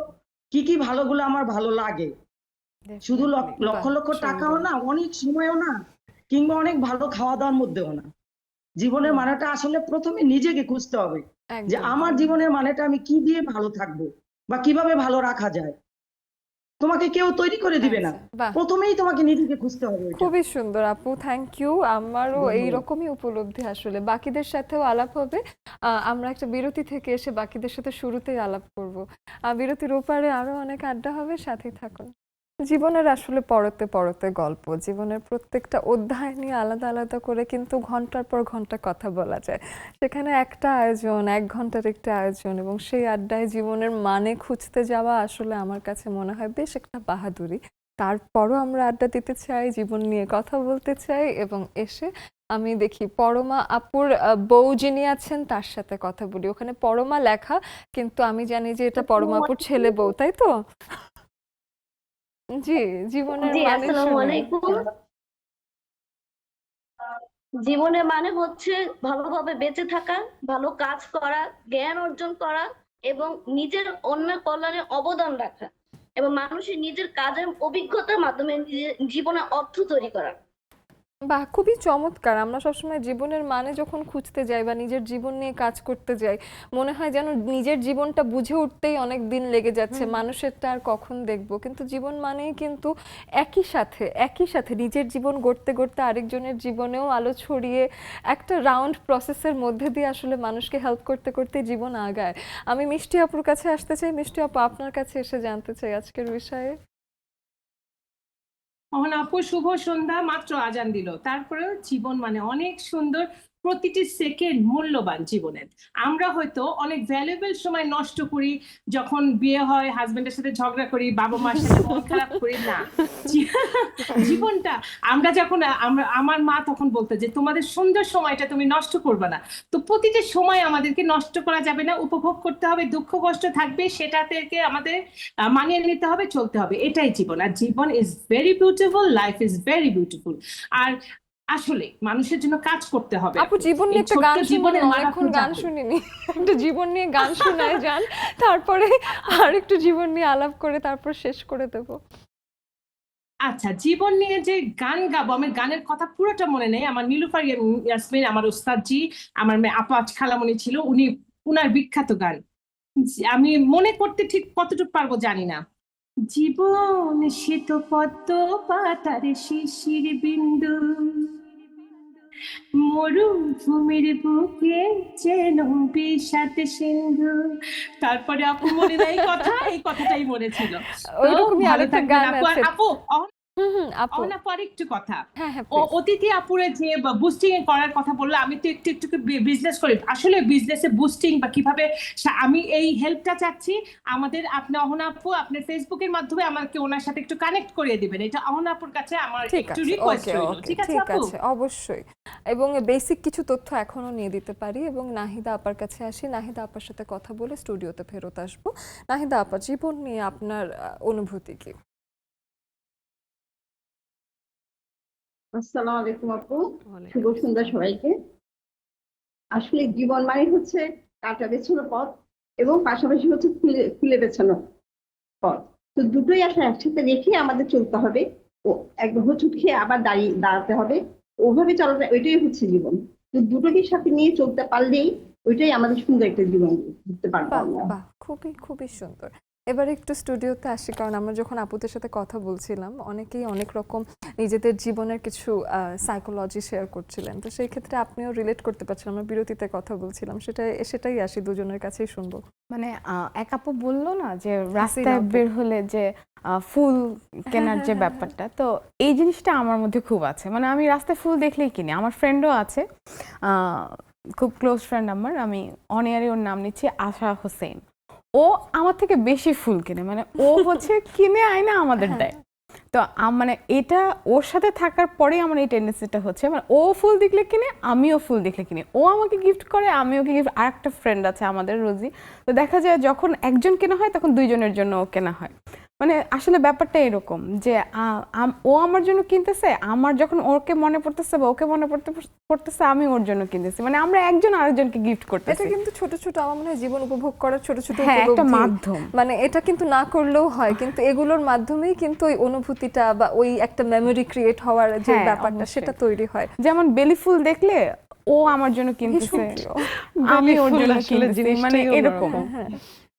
S4: কি কি ভালোগুলো আমার ভালো লাগে, শুধু
S2: Definitely.
S4: লক্ষ
S1: বাহ,
S4: লক্ষ টাকাও
S1: সুন্দর।
S4: না, অনেক সময়ও না, কিংবা অনেক ভালো খাওয়া দাওয়ার মধ্যেও না। জীবনের
S1: হুম,
S4: মানেটা আসলে প্রথমে নিজেকে খুঁজতে হবে, যে
S1: একদম।
S4: আমার জীবনের মানেটা আমি কি দিয়ে ভালো থাকবো বা কিভাবে ভালো রাখা যায়। তোমাকে কেউ তৈরি করে দিবে না,
S1: আচ্ছা, বাহ,
S4: প্রথমেই তোমাকে নিজেকে খুঁজতে হবে ওইটা।
S1: খুবই সুন্দর আপু, থ্যাংক ইউ। আমারও
S4: ধন্যবাদ।
S1: এইরকমই উপলব্ধি আসলে। বাকিদের সাথেও আলাপ হবে। আমরা একটা বিরতি থেকে এসে বাকিদের সাথে শুরুতেই আলাপ করব। বিরতির ওপারে আরো অনেক আড্ডা হবে, সাথেই থাকুন। জীবনের আসলে পরতে পরতে গল্প, জীবনের প্রত্যেকটা অধ্যায় নিয়ে আলাদা আলাদা করে কিন্তু ঘন্টার পর ঘন্টা কথা বলা যায়। সেখানে একটা আয়োজন, 1 ঘন্টার একটা আয়োজন, এবং সেই আড্ডায় জীবনের মানে খুঁজতে যাওয়া আসলে আমার কাছে মনে হয় বেশ একটা বাহাদুরি। তারপরও আমরা আড্ডা দিতে চাই, জীবন নিয়ে কথা বলতে চাই, এবং এসে আমি দেখি পরমা আপুর বউ যিনি আছেন তার সাথে কথা বলি। ওখানে পরমা লেখা, কিন্তু আমি জানি যে এটা পরমা আপুর ছেলে বউ, তাই তো? জি, জীবনের
S5: জি,
S1: মানে
S5: আসসালামু
S1: শুনি।
S5: আলাইকুম। জীবনের মানে হচ্ছে ভালোভাবে বেঁচে থাকা, ভালো কাজ করা, জ্ঞান অর্জন করা এবং নিজের অন্যের কল্যাণে অবদান রাখা এবং মানুষের নিজের কাজের অভিজ্ঞতার মাধ্যমে নিজের জীবনে অর্থ তৈরি করা।
S1: বাহ, খুবই চমৎকার। আমরা সবসময় জীবনের মানে যখন খুঁজতে যাই বা নিজের জীবন নিয়ে কাজ করতে যাই, মনে হয় যেন নিজের জীবনটা বুঝে উঠতেই অনেক দিন লেগে যাচ্ছে, মানুষেরটা আর কখন দেখবো। কিন্তু জীবন মানেই কিন্তু একই সাথে নিজের জীবন গড়তে গড়তে আরেকজনের জীবনেও আলো ছড়িয়ে একটা রাউন্ড প্রসেসের মধ্যে দিয়ে আসলে মানুষকে হেল্প করতে করতে জীবন আগায়। আমি মিষ্টি আপুর কাছে আসতে চাই। মিষ্টি আপু, আপনার কাছে এসে জানতে চাই আজকের বিষয়ে।
S6: আপু, শুভ সন্ধ্যা। মাত্র আজান দিল, তারপরেও জীবন মানে অনেক সুন্দর। প্রতিটি সেকেন্ড মূল্যবান জীবনের। আমরা হয়তো অনেক ভ্যালুয়েবল সময় নষ্ট করি, যখন বিয়ে হয় হাজবেন্ডের সাথে ঝগড়া করি, বাবা মার সাথে মন খারাপ করি না। জীবনটা আমরা যখন আমার মা তখন বলতো যে তোমাদের সুন্দর সময়টা তুমি নষ্ট করবে না। তো প্রতিটি সময় আমাদেরকে নষ্ট করা যাবে না, উপভোগ করতে হবে। দুঃখ কষ্ট থাকবে, সেটা থেকে আমাদের মানিয়ে নিতে হবে, চলতে হবে। এটাই জীবন। আর জীবন is very beautiful, life is very beautiful. আর আসলে মানুষের জন্য কাজ করতে হবে।
S1: আপু, জীবন
S6: এই
S1: নিয়ে একটা
S6: ছোট্ট
S1: গান শুনি,
S6: জীবনের
S1: অনেকক্ষণ
S6: মারাত্মক
S1: গান শুনিনি। একটা জীবন নিয়ে গান শোনায় যান, তারপরে আর একটু জীবন নিয়ে আলাপ করে তারপর শেষ করে দেব।
S6: আচ্ছা, জীবন নিয়ে যে গান গাবো, আমার গানের কথা পুরোটা মনে নেই। আমার নীলুফার ইয়াসমিন আমার ওস্তাদজি, আমার আপা খালামণি ছিল, উনার বিখ্যাত গান আমি মনে করতে ঠিক কতটুকু পারবো জানি না। জীবন সে তো পদ্ম পাতার শিশির বিন্দু, মরুভূমির বুকে যেন বিষাদ সিন্ধু। তারপরে আপু মনে নেই কথা, এই কথাটাই মনে ছিল। তো
S1: ওইরকমই
S6: ভালো
S1: আরেকটা
S6: থাকবেন
S1: গান
S6: আপু। আর
S1: আছে।
S6: আপু,
S1: আপু,
S6: আপু আরেকটু কথা।
S1: হ্যাঁ হ্যাঁ, প্লিজ।
S6: অতিথি আপুরে যে বুস্টিং করার কথা বললো, আমি তো একটু একটু বিজনেস করি। আসলে বিজনেসে বুস্টিং বা কিভাবে, আমি এই হেল্পটা চাচ্ছি আমাদের। আপনি অহনা আপু আপনার ফেসবুকের মাধ্যমে আমাকে ওনার সাথে একটু কানেক্ট করিয়ে দিবেন, এটা অহনা আপুর কাছে আমার
S1: ঠিক
S6: একটু
S1: আছে,
S6: রিকোয়েস্ট
S1: ওকে
S6: রইল।
S1: ওকে,
S6: ঠিক আছে
S1: ঠিক
S6: আপু?
S1: আছে, অবশ্যই। এবং বেসিক কিছু তথ্য এখনো নিয়ে দিতে পারি, এবং নাহিদা আপার কাছে আসি। নাহিদা আপার সাথে কথা বলে স্টুডিওতে ফেরত আসবো। নাহিদা আপা, জীবন নিয়ে আপনার অনুভূতি কি?
S7: আসসালামু আলাইকুম আপু, শুভ
S3: ওয়ালাইকুম
S7: সন্ধ্যা
S3: আসসালাম।
S7: সবাইকে। আসলে জীবন মানে হচ্ছে কাঁটা বেছানো পথ এবং পাশাপাশি হচ্ছে ফুলে ফুলে বেছানো পথ। তো দুটোই আসলে একসাথে রেখে আমাদের চলতে হবে। ও একদম হোঁচট খেয়ে আবার দাঁড়াতে হবে, ওভাবে চলাটা ওইটাই হচ্ছে জীবন। তো দুটোকে সাথে নিয়ে চলতে পারলেই ওইটাই আমাদের সুন্দর একটা জীবন করতে পারবো
S1: বাহ
S7: আমরা।
S1: বাহ, খুবই খুবই সুন্দর। এবার একটু স্টুডিওতে আসি, কারণ আমরা যখন আপুদের সাথে কথা বলছিলাম অনেকেই অনেক রকম নিজেদের জীবনের কিছু সাইকোলজি শেয়ার করছিলেন। তো সেই ক্ষেত্রে আপনিও রিলেট করতে পারছেন, আমরা বিরতিতে কথা বলছিলাম, সেটাই আসি, দুজনের কাছেই শুনবো।
S2: মানে এক আপু বললো না যে
S1: হাসিনা
S2: রাস্তায়
S1: আপু।
S2: বের হলে যে ফুল কেনার যে ব্যাপারটা, তো এই জিনিসটা আমার মধ্যে খুব আছে। মানে আমি রাস্তায় ফুল দেখলেই কিনি। আমার ফ্রেন্ডও আছে, খুব ক্লোজ ফ্রেন্ড আমার, আমি অন এয়ারে ওর নাম নিচ্ছি, আশা হোসেন। ও আমার থেকে বেশি ফুল কিনে, মানে ও হচ্ছে কিনে আয়না আমাদের দেয়। তো মানে এটা ওর সাথে থাকার পরেই আমার এই টেন্ডেন্সিটা হচ্ছে, মানে ও ফুল দেখলে কিনে, আমিও ফুল দেখলে কিনি। ও আমাকে গিফট করে, আমি ওকে গিফট। আর একটা ফ্রেন্ড আছে আমাদের, রোজি। তো দেখা যায় যখন একজন কেনা হয় তখন দুইজনের জন্য ও কেনা হয়। মানে আসলে ব্যাপারটা এরকম যে ও আমার জন্য কিনতেছে, আমার যখন ওকে মনে পড়তেছে বা ওকে মনে পড়তেছে আমি ওর জন্য কিনতেছি, মানে আমরা একজন আরেকজনকে গিফট
S1: এটা
S2: করতেছি।
S1: কিন্তু ছোট ছোট আমার মনে হয় জীবন উপভোগ করার ছোট ছোট
S2: হ্যাঁ, একটা
S1: উপলব্ধি।
S2: মাধ্যম।
S1: মানে এটা কিন্তু না করলেও হয়, কিন্তু এগুলোর মাধ্যমেই কিন্তু ওই অনুভূতিটা বা ওই একটা মেমোরি ক্রিয়েট হওয়ার যে
S2: হ্যাঁ,
S1: ব্যাপারটা
S2: অবশ্যই।
S1: সেটা তৈরি হয়।
S2: যেমন বেলি ফুল দেখলে ও আমার জন্য কিনতেছে,
S1: ভীষণ প্রিয়।
S2: আমি ওর
S3: ফুল
S2: জন্য
S3: আসলে
S2: কিনতেছি, মানে
S3: জিনিসটাই
S2: এরকম।
S3: অন্যরকম।
S1: হ্যাঁ,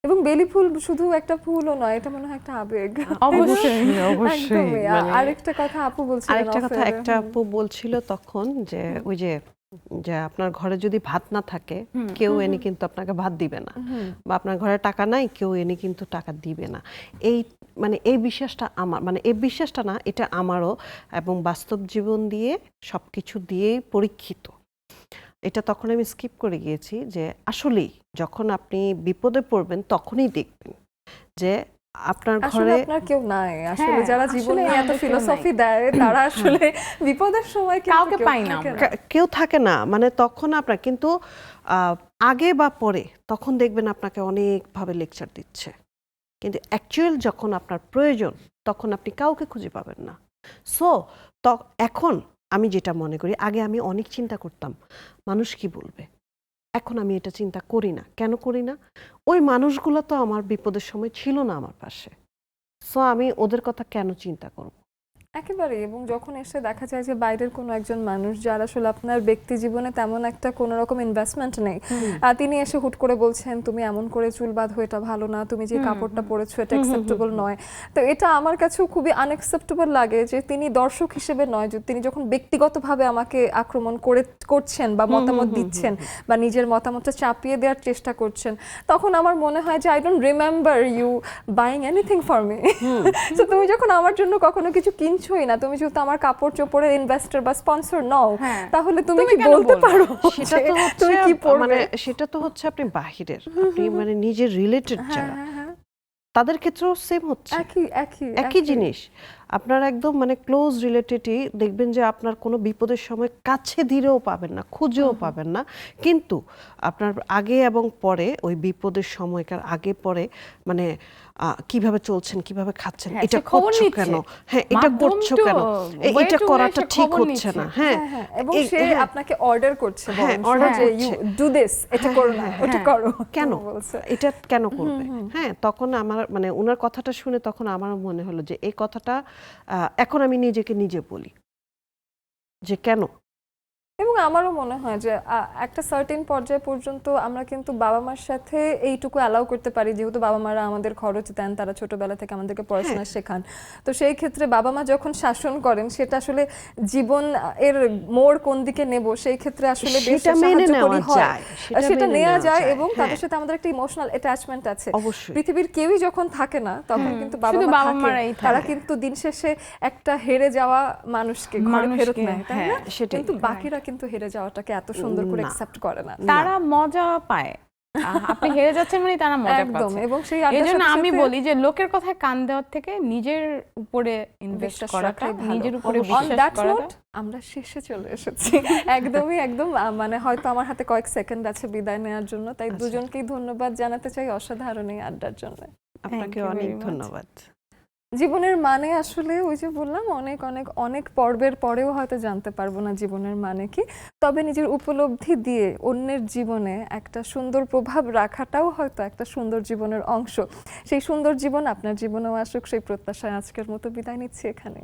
S1: এবং বেলি ফুল শুধু একটা ফুলও নয়, এটা মনে হয় একটা আবেগ।
S2: অবশ্যই।
S3: অবশ্যই
S1: একদমই।
S3: মানে
S1: আরেকটা কথা আপু বলছিলেন
S3: আরেকটা কথা,
S1: off-air-এ।
S3: একটা আপু বলছিল তখন যে ওই যে যে আপনার ঘরে যদি ভাত না থাকে কেউ এনে কিন্তু আপনাকে ভাত দিবে না, বা আপনার ঘরে টাকা নাই কেউ এনে কিন্তু টাকা দিবে না। এই মানে এই বিশ্বাসটা আমার, মানে এই বিশ্বাসটা না, এটা আমারও, এবং বাস্তব জীবন দিয়ে সবকিছু দিয়েই পরীক্ষিত। এটা তখন আমি স্কিপ করে গিয়েছি যে আসলেই যখন আপনি বিপদে পড়বেন তখনই দেখবেন যে আপনার
S1: আসলে
S3: ঘরে
S1: আপনার কেউ নাই, আসলে
S2: হ্যাঁ,
S1: যারা জীবন
S2: আসলে
S1: নিয়ে এত
S2: আমাদের কেউ
S1: ফিলোসফি দেয় তারা আসলে বিপদের সময় কিন্তু
S2: কাউকে
S1: কেউ
S2: পাই না
S1: থাকে
S2: আমরা।
S3: কেউ থাকে না, মানে তখন আপনার কিন্তু আগে বা পরে তখন দেখবেন আপনাকে অনেকভাবে লেকচার দিচ্ছে, কিন্তু অ্যাকচুয়াল যখন আপনার প্রয়োজন তখন আপনি কাউকে খুঁজে পাবেন না। সো এখন আমি যেটা মনে করি, আগে আমি অনেক চিন্তা করতাম মানুষ কি বলবে, এখন আমি এটা চিন্তা করি না। কেন করি না? ওই মানুষগুলো তো আমার বিপদের সময় ছিল না আমার পাশে, সো আমি ওদের কথা কেন চিন্তা করব?
S1: একেবারে। এবং যখন এসে দেখা যায় যে বাইরের কোনো একজন মানুষ যার আসলে আপনার ব্যক্তি জীবনে তেমন একটা কোনো রকম ইনভেস্টমেন্ট নেই, তিনি এসে হুট করে বলছেন তুমি এমন করে চুল বাঁধো, এটা ভালো না, তুমি যে কাপড়টা পরেছো এটা অ্যাকসেপ্টেবল নয়। তো এটা আমার কাছেও খুবই আনএক্সেপ্টেবল লাগে যে তিনি দর্শক হিসেবে নয়, যে তিনি যখন ব্যক্তিগতভাবে আমাকে আক্রমণ করছেন বা মতামত দিচ্ছেন বা নিজের মতামতটা চাপিয়ে দেওয়ার চেষ্টা করছেন, তখন আমার মনে হয় যে I don't remember you buying anything for me. তো তুমি যখন আমার জন্য কখনো কিছু কিনছোই না, তুমি যেহেতু আমার কাপড় চোপড়ের ইনভেস্টর বা স্পন্সর নও,
S2: হ্যাঁ।
S1: তাহলে তুমি
S2: তুমি
S1: কি
S2: কেন
S1: বলতে
S2: বলবে?
S1: পারো
S3: সেটা
S1: যে
S3: তো হচ্ছে
S1: তুমি কি পরবে?
S3: মানে সেটা তো হচ্ছে আপনি বাহিরের, আপনি মানে নিজের রিলেটেড যারা,
S1: হ্যাঁ,
S3: তাদের ক্ষেত্রেও সেম হচ্ছে,
S1: একই একই
S3: একই জিনিস। আপনার একদম মানে ক্লোজ রিলেটিভই দেখবেন যে আপনার কোনো বিপদের সময় কাছে ধীরেও পাবেন না, খুঁজেও পাবেন না, কিন্তু আপনার আগে এবং পরে ওই বিপদের সময়কার আগে পরে মানে কিভাবে চলছেন, কিভাবে খাচ্ছেন,
S2: হ্যাঁ,
S3: এটা
S2: সে খবর
S3: করছো
S2: নিচ্ছে।
S3: কেন, হ্যাঁ এটা
S2: মাধ্যম
S3: করছো
S2: to
S3: কেন,
S2: way
S3: এটা
S2: to way
S3: করাটা
S2: সে
S3: ঠিক
S2: খবর
S3: হচ্ছে
S2: নিচ্ছে।
S3: না, হ্যাঁ
S1: এবং
S3: এই-
S1: সে
S3: হ্যাঁ,
S1: আপনাকে অর্ডার করছে,
S3: হ্যাঁ,
S1: বরং
S3: order
S1: যে
S3: করছে।
S1: ইউ ডু দিস, এটা করো না, ওটা করো,
S3: কেন
S1: তো বলছে।
S3: এটা কেন করবে? হ্যাঁ, তখন আমার মানে ওনার কথাটা শুনে তখন আমার মনে হলো যে এই কথাটা এখন আমি নিজেকে নিজে বলি যে কেন।
S1: এবং আমারও মনে হয় যে একটা সার্টেন পর্যায় পর্যন্ত আমরা কিন্তু বাবা মার সাথে এইটুকু অ্যালাউ করতে পারি, যেহেতু বাবা মারা আমাদের খরচ দেন, তারা ছোটবেলা থেকে আমাদেরকে পড়াশোনা শেখান। তো সেই ক্ষেত্রে বাবা মা যখন শাসন করেন, সেটা আসলে জীবন এর মোড় কোন দিকে নেব, সেই ক্ষেত্রে আসলে বেশ
S3: সেটা মেনে
S1: সাহায্য
S3: নেওয়া
S1: করি হয়।
S3: যায়,
S1: সেটা
S3: মেনে
S1: নেওয়া
S3: নেওয়া
S1: যায়,
S3: যায়,
S1: এবং
S3: হ্যাঁ।
S1: তাদের সাথে আমাদের একটা ইমোশনাল অ্যাটাচমেন্ট আছে।
S3: অবশ্যই।
S1: পৃথিবীর কেউই যখন থাকে না তখন কিন্তু বাবা
S2: শুধু
S1: মা
S2: বাবা
S1: থাকে,
S2: মারাই
S1: তারা
S2: থাকে।
S1: কিন্তু দিন শেষে একটা হেরে যাওয়া মানুষকে ঘরে ফেরত
S2: মানুষকে,
S1: নেয়, তাই
S2: হ্যাঁ,
S1: না?
S3: সেটাই।
S1: কিন্তু বাকিরা কিন্তু হেরে যাওয়াটাকে এত সুন্দর করে
S3: না।
S1: অ্যাকসেপ্ট করে না।
S2: তারা মজা পায়। আপনি হেরে যাচ্ছেন মানে তারা মজা
S1: একদম।
S2: পাচ্ছে।
S1: এবং সেই
S2: এই
S1: আড্ডার
S2: জন্য
S1: সাথে
S2: আমি
S1: সাথে
S2: বলি যে লোকের কথায় কান দেওয়ার থেকে নিজের উপরে ইনভেস্ট
S1: বিশ্বাস
S2: করাটা,
S1: রাখাই ভালো।
S2: নিজের উপরে
S1: On
S2: বিশ্বাস
S1: that
S2: করাটা।
S1: note, আমরা শেষে চলে এসেছি। একদম মানে হয়তো আমার হাতে কয়েক সেকেন্ড আছে বিদায় নেওয়ার জন্য, তাই দুজনকেই ধন্যবাদ জানাতে চাই অসাধারণ এই আড্ডার জন্য।
S3: আপনাকে
S2: you
S3: অনেক
S2: very much.
S3: ধন্যবাদ।
S1: জীবনের মানে আসলে ওই যে বললাম, অনেক অনেক অনেক পর্বের পরেও হয়তো জানতে পারবো না জীবনের মানে কি, তবে নিজের উপলব্ধি দিয়ে অন্যের জীবনে একটা সুন্দর প্রভাব রাখাটাও হয়তো একটা সুন্দর জীবনের অংশ। সেই সুন্দর জীবন আপনার জীবনেও আসুক, সেই প্রত্যাশায় আজকের মতো বিদায় নিচ্ছি এখানে।